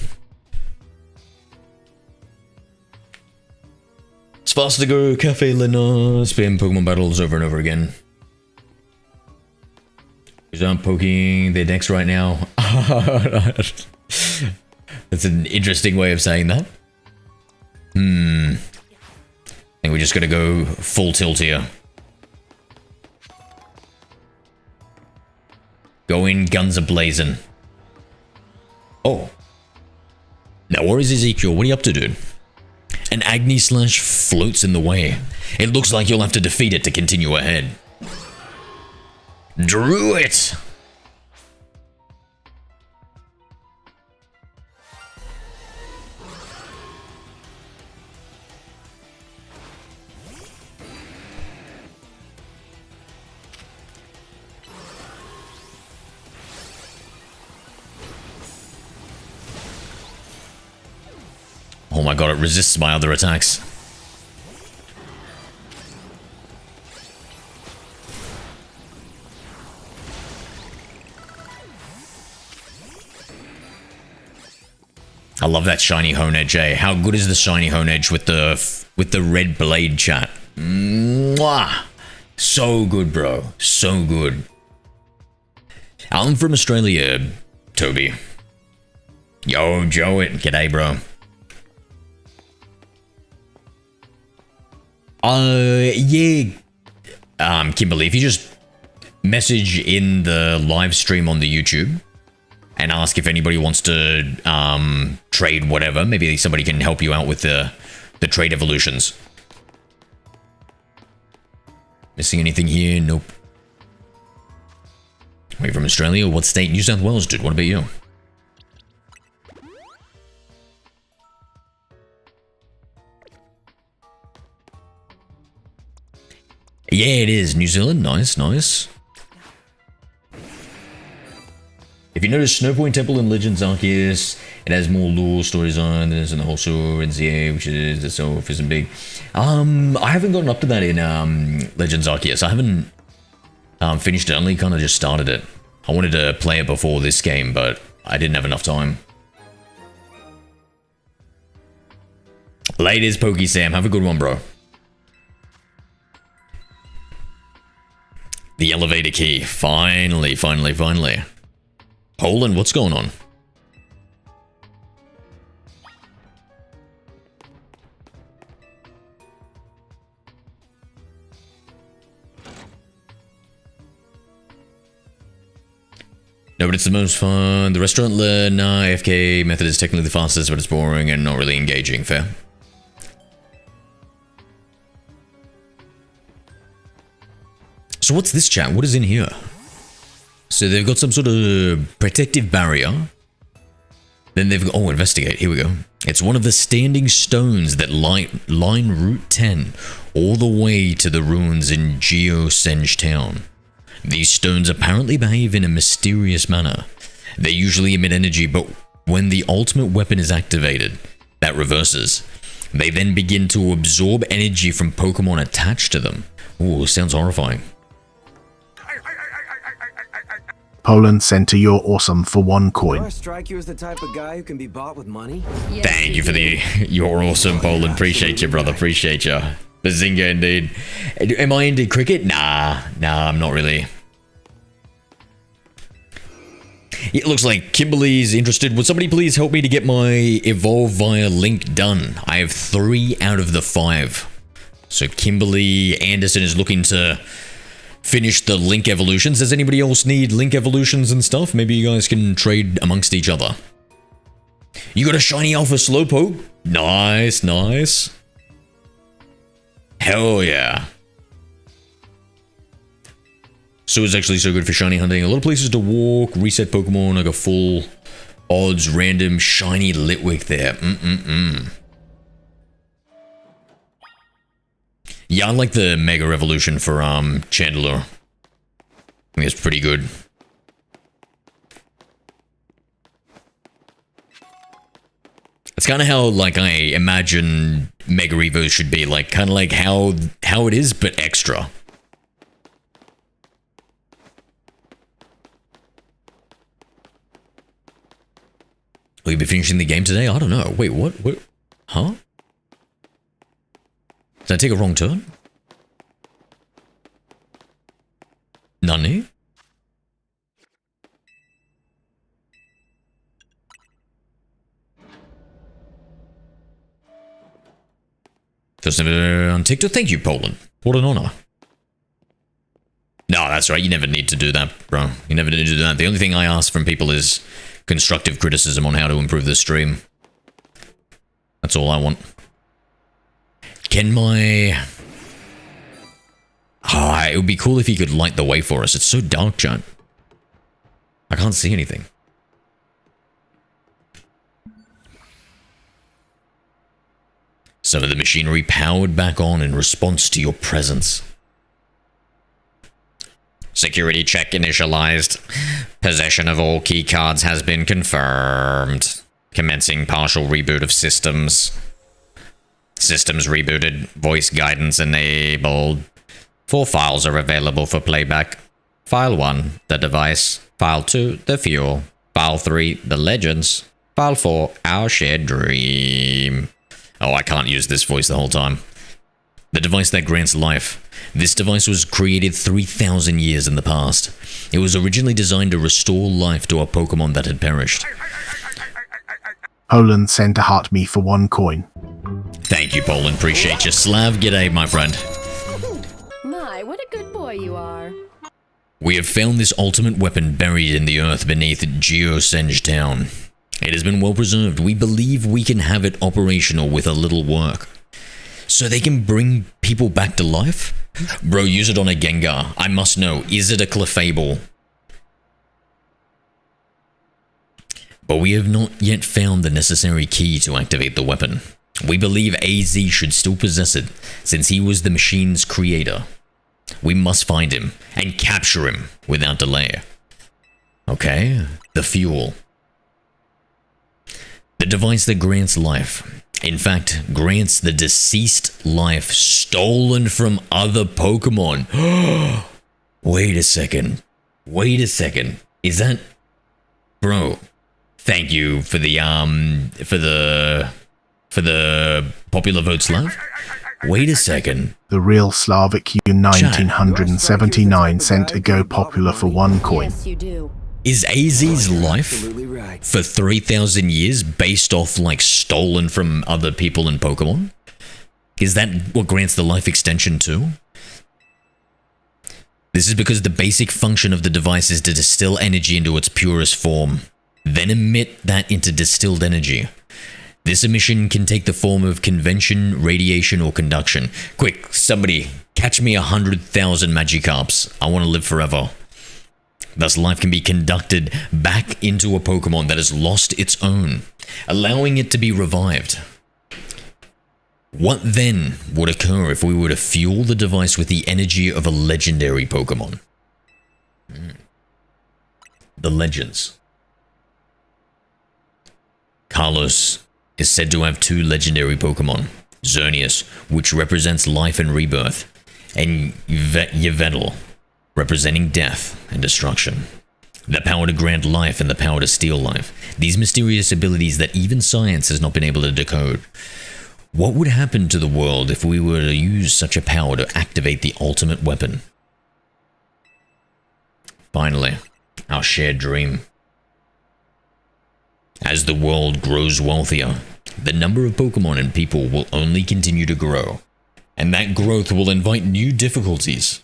It's faster to go Cafe Lena, spam Pokemon battles over and over again. Because I'm poking their decks right now. That's an interesting way of saying that. I think we just gotta go full tilt here. Go in, guns a-blazing. Oh. No worries, Ezekiel. What are you up to, dude? An Agni Slash floats in the way. It looks like you'll have to defeat it to continue ahead. Drew it! Oh my god, it resists my other attacks. I love that shiny Hone Edge, eh? How good is the shiny Hone Edge with the red blade, chat? Mwah! So good, bro. So good. I'm from Australia, Toby. Yo, Joe it. G'day, bro. Yeah. Kimberly, if you just message in the live stream on the YouTube and ask if anybody wants to trade whatever, maybe somebody can help you out with the trade evolutions. Missing anything here? Nope. Are you from Australia? What state? New South Wales, dude. What about you? Yeah, it is. New Zealand. Nice, nice. If you notice, Snowpoint Temple in Legends Arceus, it has more lore stories on this and the whole sewer in ZA, which is itself isn't big. I haven't gotten up to that in Legends Arceus. I haven't finished it. I only kind of just started it. I wanted to play it before this game, but I didn't have enough time. Laters, Pokey Sam. Have a good one, bro. The elevator key. Finally, finally, finally. Poland, what's going on? No, but it's the most fun. The restaurant, nah, AFK method is technically the fastest, but it's boring and not really engaging. Fair. So what's this, chat? What is in here? So they've got some sort of protective barrier. Then they've got... Oh, investigate. Here we go. It's one of the standing stones that line Route 10 all the way to the ruins in Geosenge Town. These stones apparently behave in a mysterious manner. They usually emit energy, but when the ultimate weapon is activated, that reverses. They then begin to absorb energy from Pokemon attached to them. Ooh, sounds horrifying. Poland Center, you're awesome for 1 Do I coin. strike you as the type of guy who can be bought with money? Yes, Thank you for the... You're awesome, Poland. Appreciate you, brother. Appreciate you. Bazinga, indeed. Am I into cricket? Nah, I'm not really. It looks like Kimberly's interested. Would somebody please help me to get my Evolve via link done? I have 3 out of the 5. So Kimberly Anderson is looking to finish the link evolutions. Does anybody else need link evolutions and stuff? Maybe you guys can trade amongst each other. You got a shiny alpha slowpoke? Nice, nice. Hell yeah. So it's actually so good for shiny hunting. A lot of places to walk, reset Pokemon, like a full odds random shiny Litwick there. Yeah, I like the Mega Revolution for Chandler. I think it's pretty good. It's kind of how, like, I imagine Mega Evos should be. Like, kind of like how it is, but extra. Will you be finishing the game today? I don't know. Wait, what? Huh? Did I take a wrong turn? Nani? First ever on TikTok. Thank you, Poland. What an honor. No, that's right. You never need to do that, bro. You never need to do that. The only thing I ask from people is constructive criticism on how to improve the stream. That's all I want. Can my... it would be cool if you could light the way for us. It's so dark, John. I can't see anything. Some of the machinery powered back on in response to your presence. Security check initialized. Possession of all key cards has been confirmed. Commencing partial reboot of systems. Systems rebooted. Voice guidance enabled. 4 files are available for playback. File 1, the device. File 2, the fuel. File 3, the legends. File 4, our shared dream. Oh, I can't use this voice the whole time. The device that grants life. This device was created 3,000 years in the past. It was originally designed to restore life to a Pokemon that had perished. Poland Center, heart me for 1 coin. Thank you, Poland. Appreciate you. Slav, g'day, my friend. My, what a good boy you are. We have found this ultimate weapon buried in the earth beneath Geosenge Town. It has been well preserved. We believe we can have it operational with a little work. So they can bring people back to life? Bro, use it on a Gengar. I must know, is it a Clefable? But we have not yet found the necessary key to activate the weapon. We believe AZ should still possess it, since he was the machine's creator. We must find him, and capture him without delay. Okay, the fuel. The device that grants life. In fact, grants the deceased life stolen from other Pokemon. Wait a second. Wait a second. Is that... Bro, thank you for the popular vote, Slav. Wait a second. The real Slavic U 1979 cent ago popular for 1 coin. Yes, you do. Is AZ's life Absolutely right. for 3,000 years based off, like, stolen from other people in Pokemon? Is that what grants the life extension too? This is because the basic function of the device is to distill energy into its purest form, then emit that into distilled energy. This emission can take the form of convention, radiation, or conduction. Quick, somebody, catch me 100,000 Magikarps. I want to live forever. Thus, life can be conducted back into a Pokemon that has lost its own, allowing it to be revived. What then would occur if we were to fuel the device with the energy of a legendary Pokemon? The legends. Carlos is said to have two legendary Pokemon, Xerneas, which represents life and rebirth, and Yveltal, representing death and destruction. The power to grant life and the power to steal life. These mysterious abilities that even science has not been able to decode. What would happen to the world if we were to use such a power to activate the ultimate weapon? Finally, our shared dream. As the world grows wealthier, the number of Pokemon and people will only continue to grow, and that growth will invite new difficulties.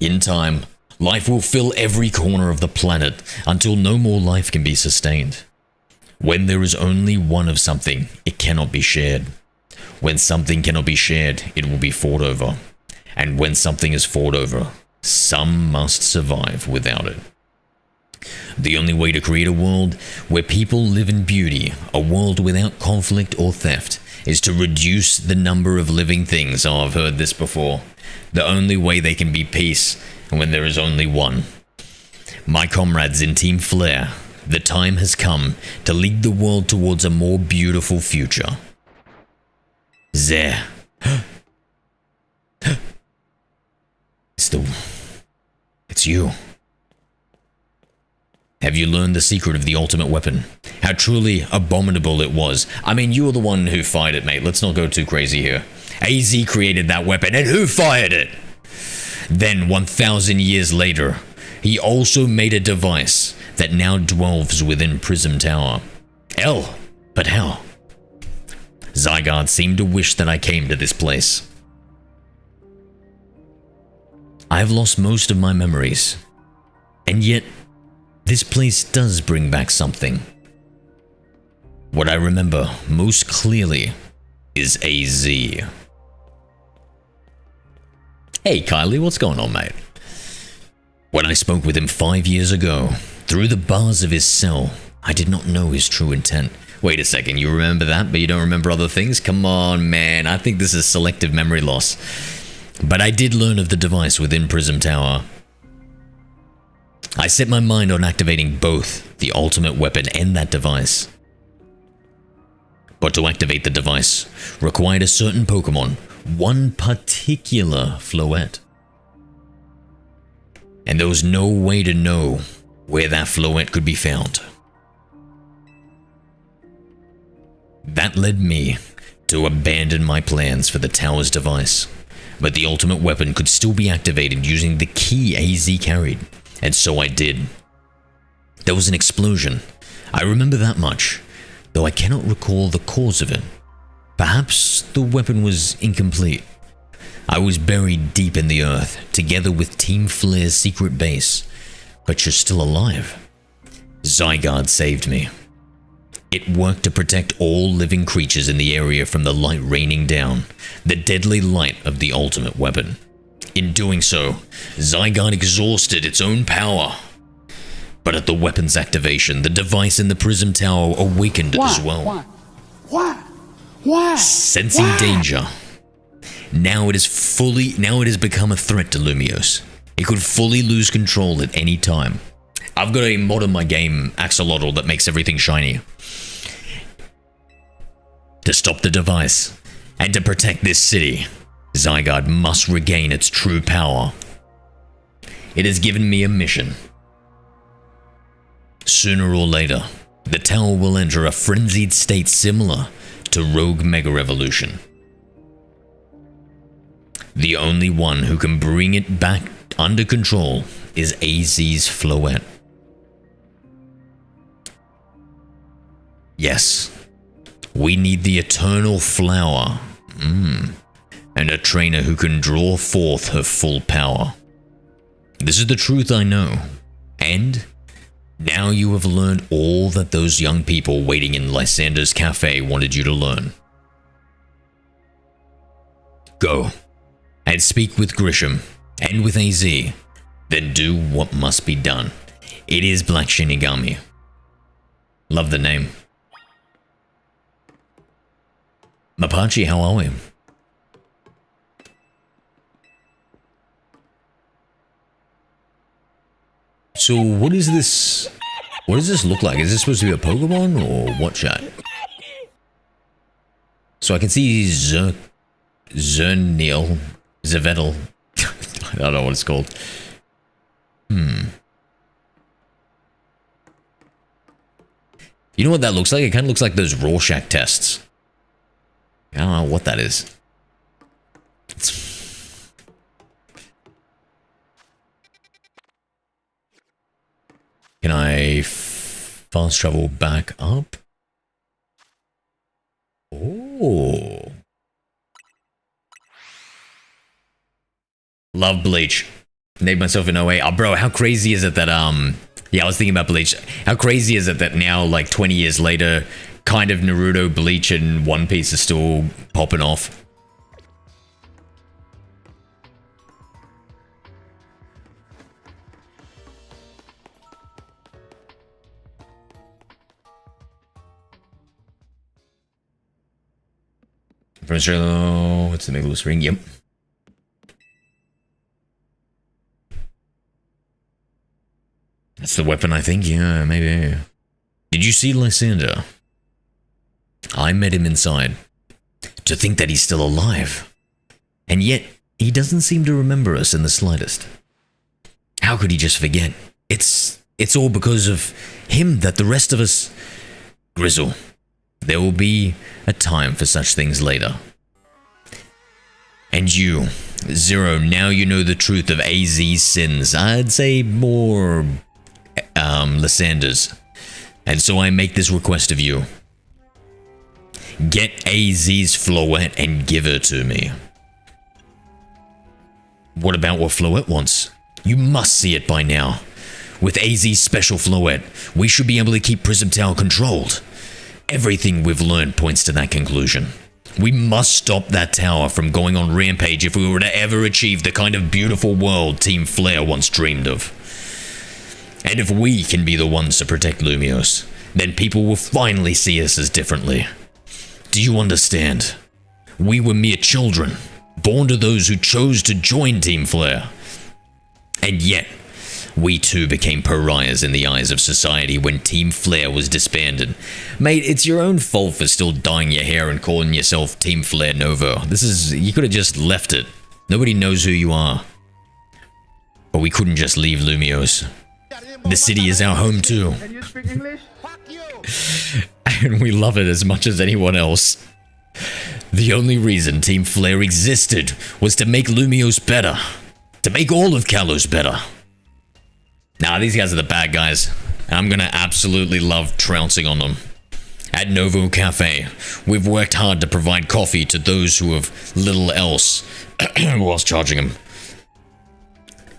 In time, life will fill every corner of the planet until no more life can be sustained. When there is only one of something, it cannot be shared. When something cannot be shared, it will be fought over. And when something is fought over, some must survive without it. The only way to create a world where people live in beauty, a world without conflict or theft, is to reduce the number of living things. Oh, I've heard this before. The only way they can be peace when there is only one. My comrades in Team Flare, the time has come to lead the world towards a more beautiful future. There. It's you. Have you learned the secret of the ultimate weapon? How truly abominable it was. I mean, you were the one who fired it, mate. Let's not go too crazy here. AZ created that weapon, and who fired it? Then, 1,000 years later, he also made a device that now dwells within Prism Tower. But how? Zygarde seemed to wish that I came to this place. I have lost most of my memories, and yet this place does bring back something. What I remember most clearly is AZ. Hey Kylie, what's going on, mate? When I spoke with him 5 years ago, through the bars of his cell, I did not know his true intent. Wait a second, you remember that, but you don't remember other things? Come on, man, I think this is selective memory loss. But I did learn of the device within Prism Tower. I set my mind on activating both the ultimate weapon and that device. But to activate the device required a certain Pokemon, one particular Floette. And there was no way to know where that Floette could be found. That led me to abandon my plans for the tower's device, but the ultimate weapon could still be activated using the key AZ carried, and so I did. There was an explosion. I remember that much, though I cannot recall the cause of it. Perhaps the weapon was incomplete. I was buried deep in the earth, together with Team Flare's secret base, but you're still alive. Zygarde saved me. It worked to protect all living creatures in the area from the light raining down, the deadly light of the ultimate weapon. In doing so, Zygarde exhausted its own power. But at the weapon's activation, the device in the Prism Tower awakened as well. Why? Sensing danger. Now it has become a threat to Lumiose. It could fully lose control at any time. I've got a mod in my game, Axolotl, that makes everything shiny. To stop the device, and to protect this city, Zygarde must regain its true power. It has given me a mission. Sooner or later, the tower will enter a frenzied state similar to Rogue Mega Evolution. The only one who can bring it back under control is AZ's Floette. Yes, we need the eternal flower. And a trainer who can draw forth her full power. This is the truth I know. And now you have learned all that those young people waiting in Lysander's cafe wanted you to learn. Go and speak with Grisham and with AZ. Then do what must be done. It is Black Shinigami. Love the name. Mapachi, how are we? So what is this? What does this look like? Is this supposed to be a Pokemon or what, chat? So I can see Zerniel, Zevedel. I don't know what it's called. You know what that looks like? It kind of looks like those Rorschach tests. I don't know what that is. Can I fast travel back up? Oh. Love Bleach. Named myself in 08. Oh, bro, how crazy is it that, yeah, I was thinking about Bleach. How crazy is it that now, like, 20 years later, kind of Naruto, Bleach, and One Piece are still popping off? From Australia, what's the Nicholas ring? Yep. That's the weapon, I think. Yeah, maybe. Did you see Lysander? I met him inside. To think that he's still alive. And yet, he doesn't seem to remember us in the slightest. How could he just forget? It's all because of him that the rest of us... Grizzle, there will be a time for such things later. And you, Zero, now you know the truth of AZ's sins. I'd say more... Lysander's. And so I make this request of you. Get AZ's Floette and give her to me. What about what Floette wants? You must see it by now. With AZ's special Floette, we should be able to keep Prism Tower controlled. Everything we've learned points to that conclusion. We must stop that tower from going on rampage if we were to ever achieve the kind of beautiful world Team Flare once dreamed of. And if we can be the ones to protect Lumios, then people will finally see us as differently. Do you understand? We were mere children, born to those who chose to join Team Flare. And yet, we too became pariahs in the eyes of society when Team Flare was disbanded. Mate, it's your own fault for still dyeing your hair and calling yourself Team Flare Novo. You could have just left it. Nobody knows who you are. But we couldn't just leave Lumios. The city is our home too. Can you speak English? Fuck you! And we love it as much as anyone else. The only reason Team Flare existed was to make Lumios better. To make all of Kalos better. Nah, these guys are the bad guys. And I'm gonna absolutely love trouncing on them. At Novo Cafe, we've worked hard to provide coffee to those who have little else, whilst charging them.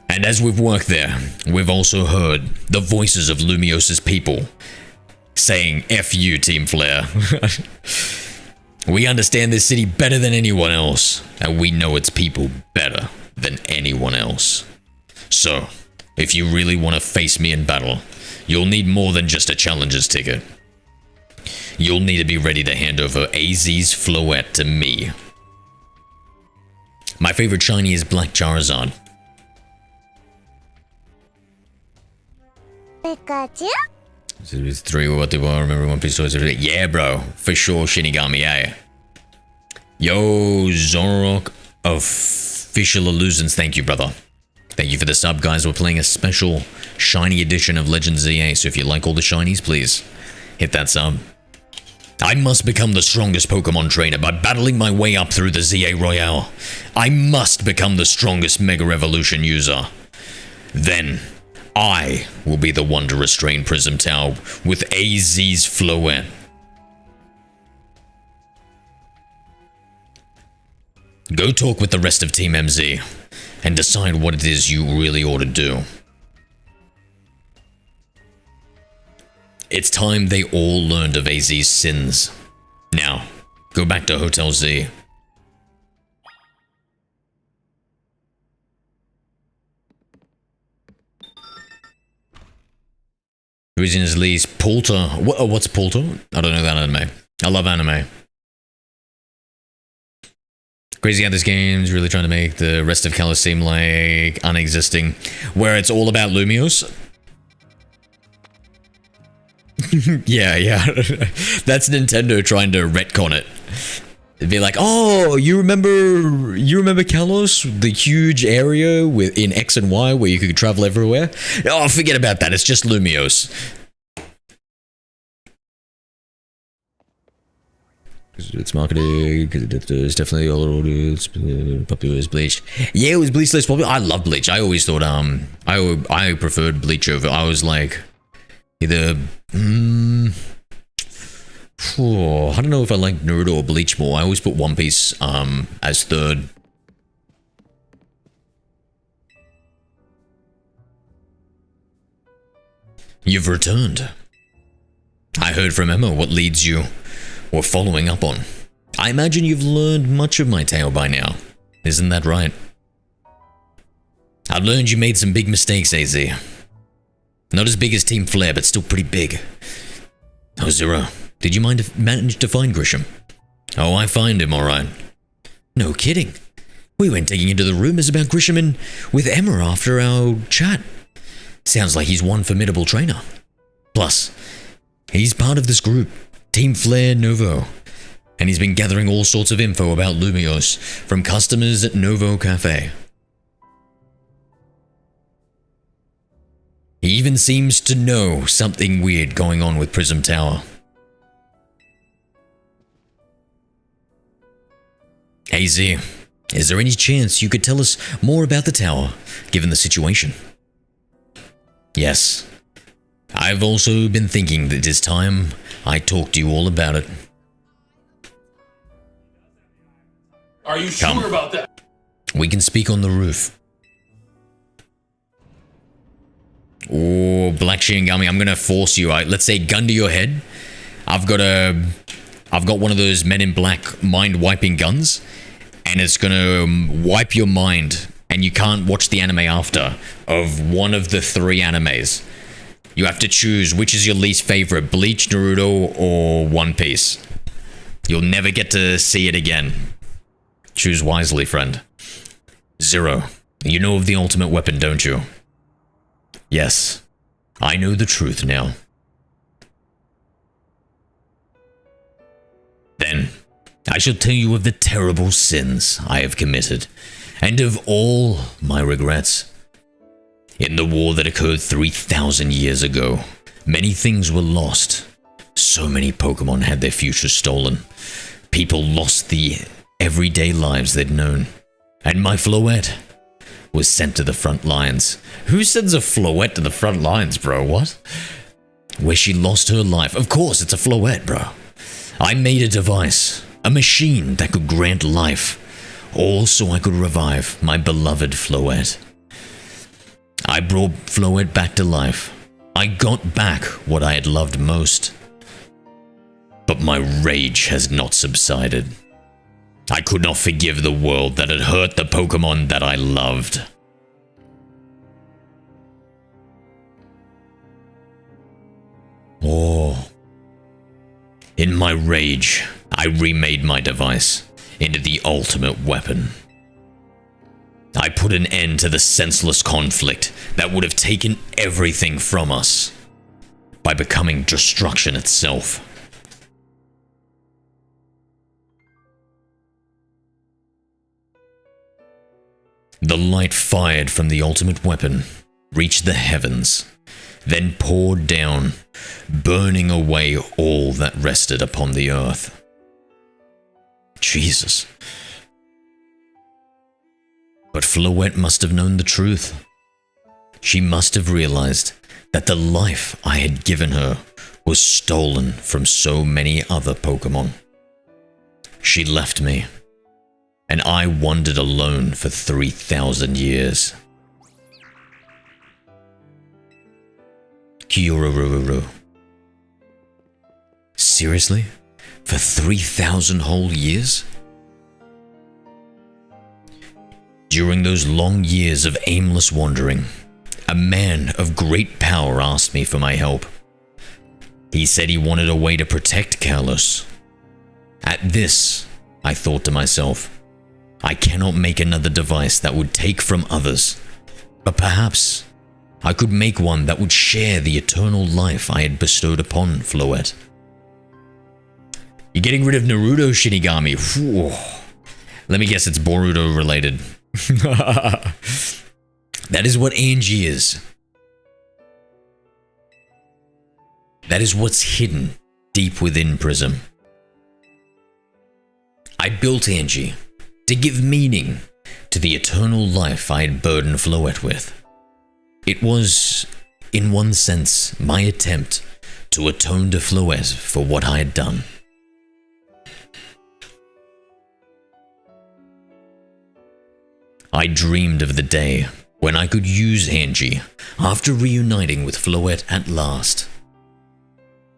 And as we've worked there, we've also heard the voices of Lumios' people saying, F you, Team Flare. We understand this city better than anyone else, and we know its people better than anyone else. So, if you really want to face me in battle, you'll need more than just a challenger's ticket. You'll need to be ready to hand over AZ's Floette to me. My favorite shiny is Black Charizard. Pikachu? Series 3, what do I remember One Piece toys? Yeah, bro. For sure, Shinigami, eh? Yo, Zorok, official illusions. Thank you, brother. Thank you for the sub, guys. We're playing a special shiny edition of Legends ZA, so if you like all the shinies, please hit that sub. I must become the strongest Pokemon trainer by battling my way up through the ZA Royale. I must become the strongest Mega Evolution user. Then, I will be the one to restrain Prism Tower with AZ's Floette. Go talk with the rest of Team MZ and decide what it is you really ought to do. It's time they all learned of AZ's sins. Now, go back to Hotel Z. Reasons Lee's Polter. What's Polter? I don't know that anime. I love anime. Crazy how this game's really trying to make the rest of Kalos seem like unexisting, where it's all about Lumios. Yeah. That's Nintendo trying to retcon it. It'd be like, oh, you remember Kalos, the huge area in X and Y where you could travel everywhere? Oh, forget about that. It's just Lumiose. It's marketed because it's definitely a little popular as Bleach. Yeah, it was Bleach less popular. I love Bleach. I always thought I preferred Bleach over. I was like either I don't know if I like Naruto or Bleach more. I always put One Piece as third. You've returned. I heard from Emma what leads you or following up on. I imagine you've learned much of my tale by now. Isn't that right? I learned you made some big mistakes, AZ. Not as big as Team Flare, but still pretty big. Oh, Zero, did you manage to find Grisham? Oh, I find him, alright. No kidding. We went digging into the rumors about Grisham with Emma after our chat. Sounds like he's one formidable trainer. Plus, he's part of this group, Team Flare Novo, and he's been gathering all sorts of info about Lumiose from customers at Novo Cafe. He even seems to know something weird going on with Prism Tower. Hey Z, is there any chance you could tell us more about the tower, given the situation? Yes. I've also been thinking that it's time I talked to you all about it. Are you Come. sure about that? We can speak on the roof. Oh, Black Shinigami, I'm gonna force you. Let's say gun to your head. I've got one of those Men in Black mind-wiping guns, and it's gonna wipe your mind, and you can't watch the anime after of one of the 3 animes. You have to choose which is your least favorite, Bleach, Naruto, or One Piece. You'll never get to see it again. Choose wisely, friend. Zero, you know of the ultimate weapon, don't you? Yes, I know the truth now. Then, I shall tell you of the terrible sins I have committed, and of all my regrets. In the war that occurred 3,000 years ago, many things were lost. So many Pokemon had their futures stolen. People lost the everyday lives they'd known. And my Floette was sent to the front lines. Who sends a Floette to the front lines, bro? What? Where she lost her life. Of course, it's a Floette, bro. I made a device, a machine that could grant life, all so I could revive my beloved Floette. I brought Floette back to life. I got back what I had loved most. But my rage has not subsided. I could not forgive the world that had hurt the Pokemon that I loved. Oh. In my rage, I remade my device into the ultimate weapon. I put an end to the senseless conflict that would have taken everything from us by becoming destruction itself. The light fired from the ultimate weapon reached the heavens, then poured down, burning away all that rested upon the earth. Jesus. But Floette must have known the truth. She must have realized that the life I had given her was stolen from so many other Pokemon. She left me, and I wandered alone for 3,000 years. Kyurururu. Seriously? For 3,000 whole years? During those long years of aimless wandering, a man of great power asked me for my help. He said he wanted a way to protect Kalos. At this, I thought to myself, I cannot make another device that would take from others, but perhaps I could make one that would share the eternal life I had bestowed upon Floette. You're getting rid of Naruto Shinigami. Whew. Let me guess, it's Boruto related. That is what Angie is. That is what's hidden deep within Prism. I built Angie to give meaning to the eternal life I had burdened Floette with. It was, in one sense, my attempt to atone to Floette for what I had done. I dreamed of the day when I could use Angie after reuniting with Floette at last.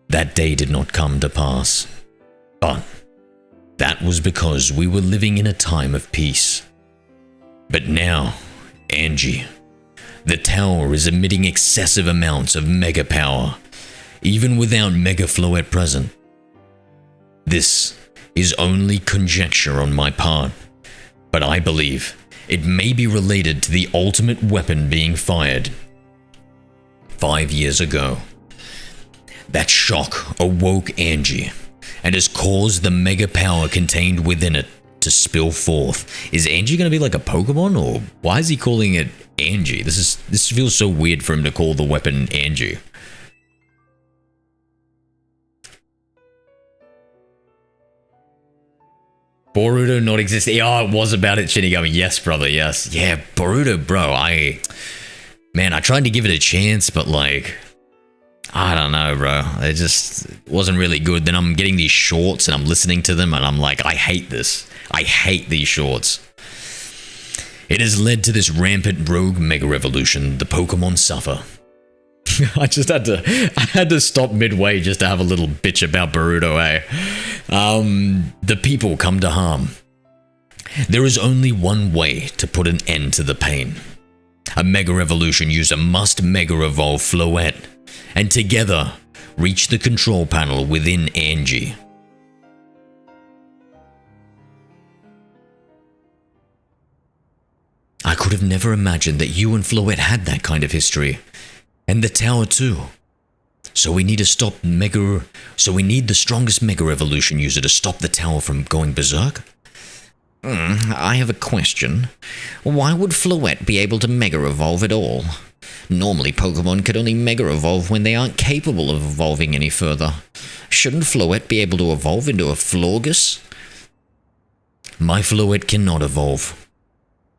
That day did not come to pass, but that was because we were living in a time of peace. But now, Angie, the tower is emitting excessive amounts of mega power, even without Mega Floette present. This is only conjecture on my part, but I believe it may be related to the ultimate weapon being fired 5 years ago. That shock awoke Angie and has caused the mega power contained within it to spill forth. Is Angie going to be like a Pokemon, or why is he calling it Angie? This feels so weird for him to call the weapon Angie. Boruto not existing. Oh, it was about it, Shinigami. Yes, brother, yes. Yeah, Boruto, bro. I tried to give it a chance, but like, I don't know, bro. It just wasn't really good. Then I'm getting these shorts and I'm listening to them and I'm like, I hate this. I hate these shorts. It has led to this rampant rogue mega revolution the Pokemon suffer. I had to stop midway just to have a little bitch about Boruto, eh? The people come to harm. There is only one way to put an end to the pain. A Mega Revolution user must Mega Evolve Floette, and together reach the control panel within Angie. I could have never imagined that you and Floette had that kind of history. And the tower too. So we need the strongest Mega Evolution user to stop the tower from going berserk? I have a question. Why would Floette be able to Mega Evolve at all? Normally Pokemon could only Mega Evolve when they aren't capable of evolving any further. Shouldn't Floette be able to evolve into a Florgus? My Floette cannot evolve.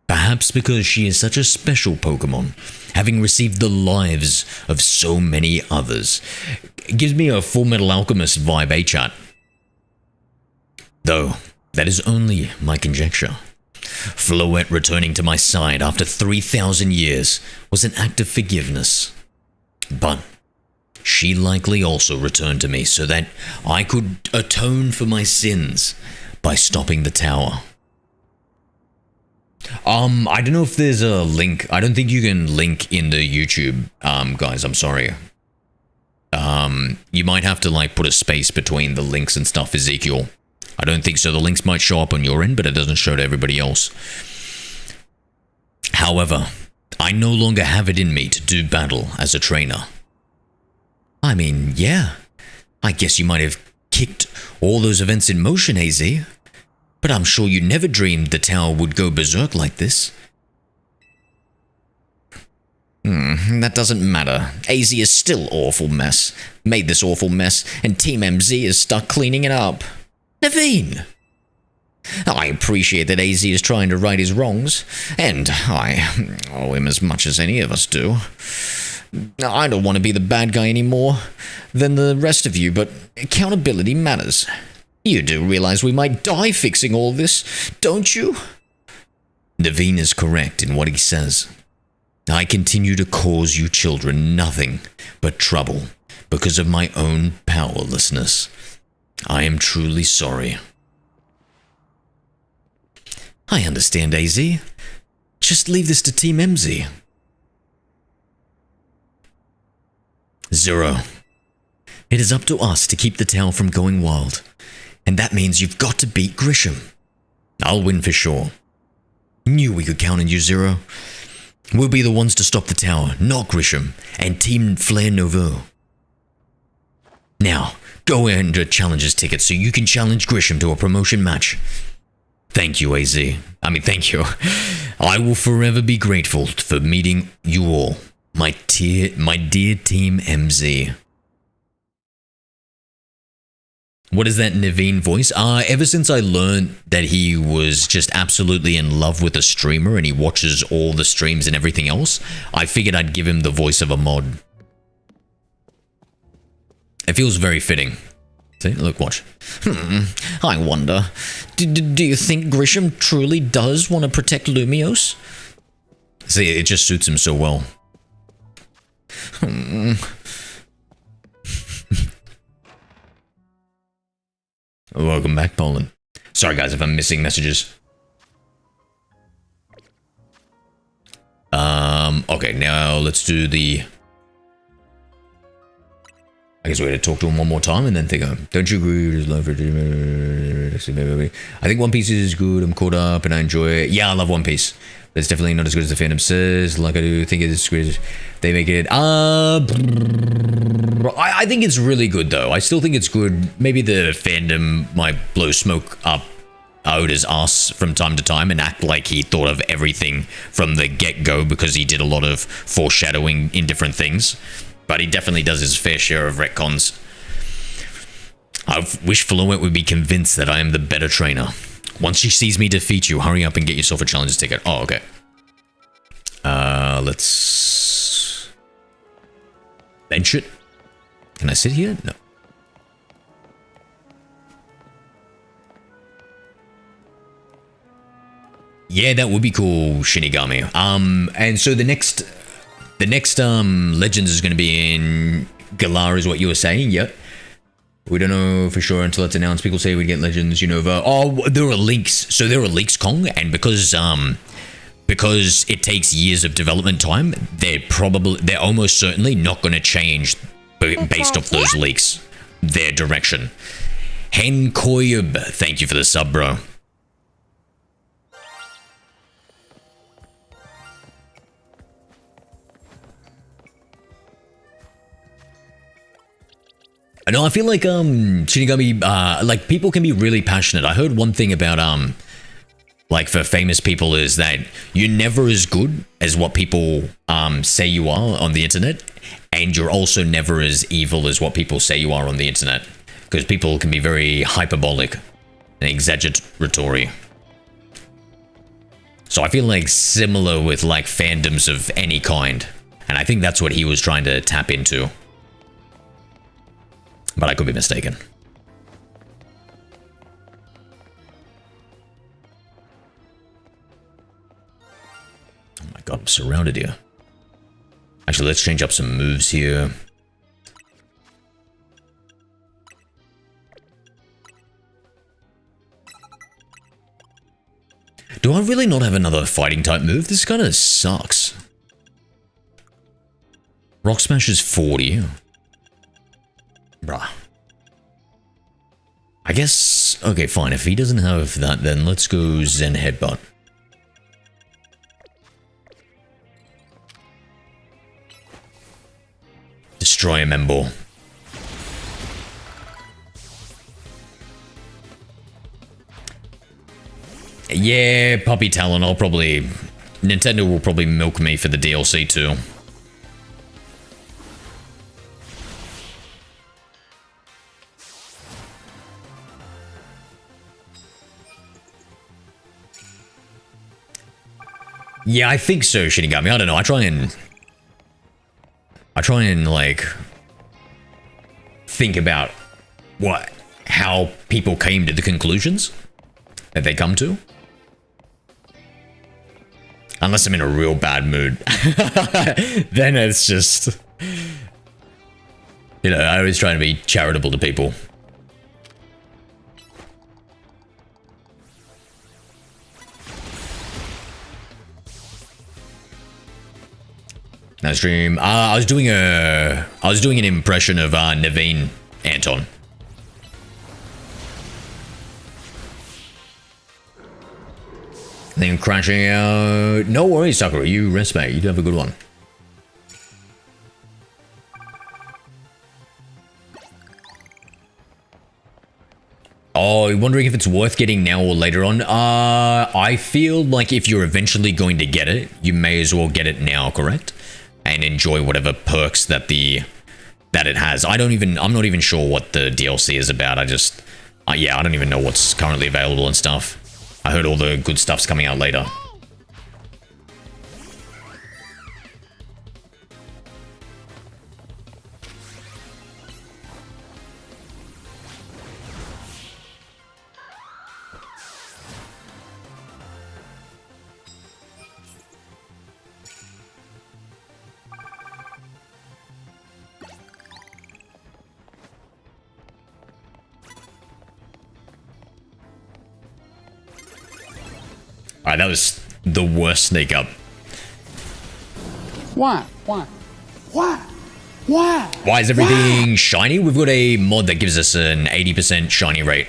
Perhaps because she is such a special Pokemon, having received the lives of so many others. It gives me a Full Metal Alchemist vibe, eh, chat? Though, that is only my conjecture. Floette returning to my side after 3,000 years was an act of forgiveness. But she likely also returned to me so that I could atone for my sins by stopping the tower. I don't know if there's a link. I don't think you can link in the YouTube, guys, I'm sorry. You might have to like put a space between the links and stuff, Ezekiel. I don't think so. The links might show up on your end, but it doesn't show to everybody else. However, I no longer have it in me to do battle as a trainer. I mean, yeah. I guess you might have kicked all those events in motion, AZ. But I'm sure you never dreamed the tower would go berserk like this. That doesn't matter. AZ is still awful mess. Made this awful mess, and Team MZ is stuck cleaning it up. Naveen! I appreciate that AZ is trying to right his wrongs, and I owe him as much as any of us do. I don't want to be the bad guy any more than the rest of you, but accountability matters. You do realize we might die fixing all this, don't you? Naveen is correct in what he says. I continue to cause you children nothing but trouble because of my own powerlessness. I am truly sorry. I understand, AZ. Just leave this to Team MZ. Zero. It is up to us to keep the tower from going wild. And that means you've got to beat Grisham. I'll win for sure. Knew we could count on you, Zero. We'll be the ones to stop the tower, not Grisham, and Team Flare Nouveau. Now, go and challenges ticket so you can challenge Grisham to a promotion match. Thank you, AZ. Thank you. I will forever be grateful for meeting you all, my dear Team MZ. What is that Naveen voice? Ever since I learned that he was just absolutely in love with a streamer and he watches all the streams and everything else, I figured I'd give him the voice of a mod. It feels very fitting. See, look, watch. I wonder, do you think Grisham truly does want to protect Lumios? See, it just suits him so well. Welcome back, Poland. Sorry, guys, if I'm missing messages. Okay, now let's do the... I guess we're going to talk to him one more time and then think, don't you agree with his love for... I think One Piece is good, I'm caught up and I enjoy it. Yeah, I love One Piece. But it's definitely not as good as the fandom says. Like I do think it's good. They make it... I think it's really good, though. I still think it's good. Maybe the fandom might blow smoke up Oda's ass from time to time and act like he thought of everything from the get-go because he did a lot of foreshadowing in different things. But he definitely does his fair share of retcons. I wish Fluent would be convinced that I am the better trainer. Once she sees me defeat you, hurry up and get yourself a challenge ticket. Oh, okay. Let's... bench it. Can I sit here? No. Yeah, that would be cool, Shinigami. And so the next Legends is going to be in Galar, is what you were saying. Yep. We don't know for sure until it's announced. People say we'd get Legends Unova. Oh, there are leaks. So there are leaks, Kong, and because it takes years of development time, they're almost certainly not going to change based off those leaks. Their direction. Hen Koyub, thank you for the sub, bro. No, I feel like Shinigami, like people can be really passionate. I heard one thing about like for famous people is that you're never as good as what people say you are on the internet, and you're also never as evil as what people say you are on the internet, because people can be very hyperbolic and exaggeratory. So I feel like similar with like fandoms of any kind, and I think that's what he was trying to tap into. But I could be mistaken. Oh my god, I'm surrounded here. Actually, let's change up some moves here. Do I really not have another fighting type move? This kind of sucks. Rock Smash is 40. Bruh. I guess... okay, fine. If he doesn't have that, then let's go Zen Headbutt. Destroy a member. Yeah, Puppy Talon. I'll probably... Nintendo will probably milk me for the DLC too. Yeah, I think so, Shinigami. I don't know. I try and like think about how people came to the conclusions that they come to. Unless I'm in a real bad mood. Then it's just, you know, I always try to be charitable to people. Nice stream. I was doing an impression of Naveen, Anton. Then crashing out. No worries, Sakura. You rest, mate. You have a good one. Oh, wondering if it's worth getting now or later on. I feel like if you're eventually going to get it, you may as well get it now, correct? And enjoy whatever perks that it has. I'm not even sure what the DLC is about. Yeah, I don't even know what's currently available and stuff. I heard all the good stuff's coming out later. Alright, that was the worst snake up. Why? Why is everything shiny? We've got a mod that gives us an 80% shiny rate.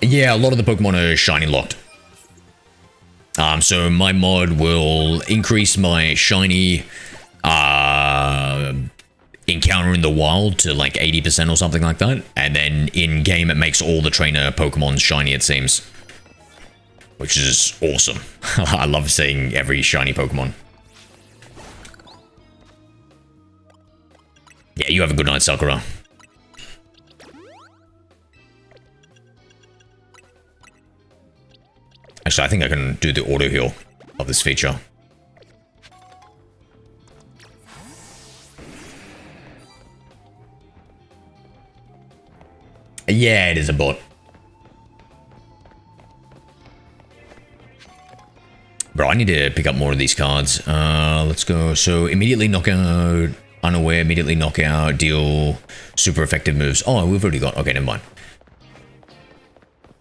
Yeah, a lot of the Pokemon are shiny locked. So my mod will increase my shiny encounter in the wild to like 80% or something like that. And then in game, it makes all the trainer Pokemon shiny, it seems. Which is awesome. I love seeing every shiny Pokemon. Yeah, you have a good night, Sakura. Actually, I think I can do the auto heal of this feature. Yeah, it is a bot. Bro, I need to pick up more of these cards. Let's go. So, immediately knockout, unaware, immediately knockout, deal super effective moves. Oh, we've already got... Okay, never mind.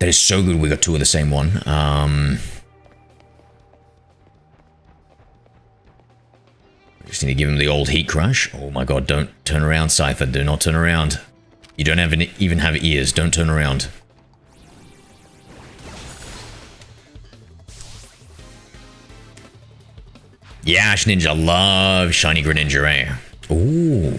That is so good we got two of the same one. Just need to give him the old heat crush. Oh my god, don't turn around, Scyther. Do not turn around. You don't even have ears. Don't turn around. Yeah, Ash Ninja. Love Shiny Greninja, eh? Ooh.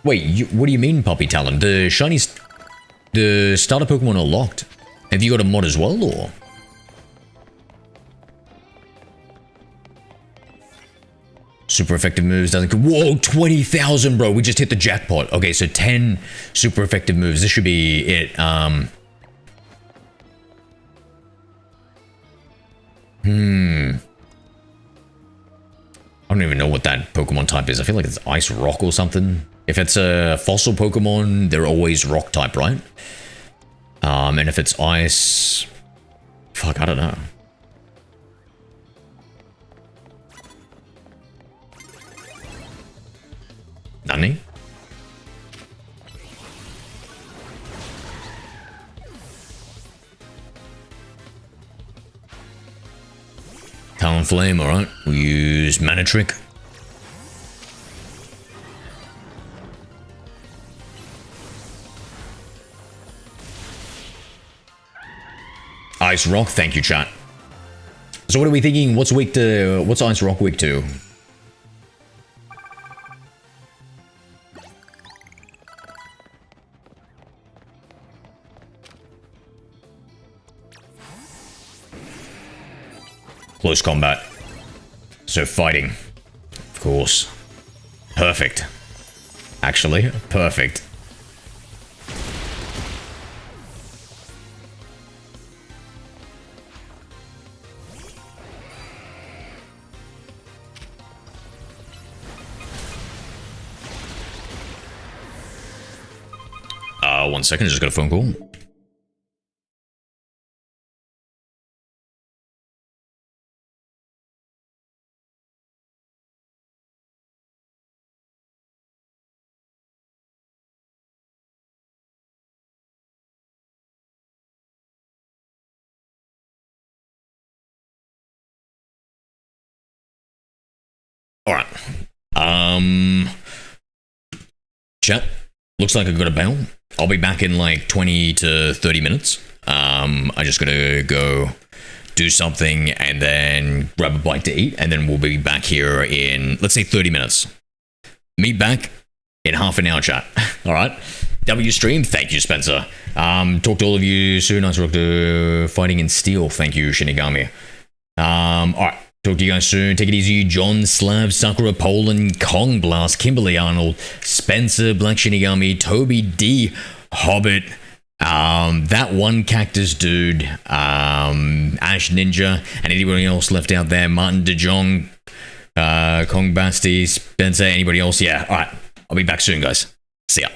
Wait, what do you mean, Puppy Talon? The shinies... The starter Pokemon are locked. Have you got a mod as well, or...? Super effective moves doesn't... Whoa, 20,000, bro! We just hit the jackpot. Okay, so 10 super effective moves. This should be it. I don't even know what that Pokemon type is. I feel like it's Ice Rock or something. If it's a fossil Pokemon, they're always Rock type, right? And if it's Ice... Fuck, I don't know. Nani? Talonflame, alright. We'll use Mana Trick. Ice Rock, thank you, chat. So what are we thinking? What's Ice Rock weak to? Close combat. So fighting. Of course. Perfect. Actually, perfect. One second, just got a phone call. Alright. Chat. Looks like I got a bell. I'll be back in like 20 to 30 minutes. I just gotta go do something and then grab a bite to eat, and then we'll be back here in, let's say, 30 minutes. Meet back in half an hour, chat. Alright. W stream, thank you, Spencer. Talk to all of you soon. Nice talk to Fighting in Steel. Thank you, Shinigami. Alright. Talk to you guys soon. Take it easy. John, Slav, Sakura, Poland, Kong Blast, Kimberly Arnold, Spencer, Black Shinigami, Toby D, Hobbit, that one cactus dude, Ash Ninja, and anybody else left out there, Martin DeJong, Kong Basti, Spencer, anybody else? Yeah, alright. I'll be back soon, guys. See ya.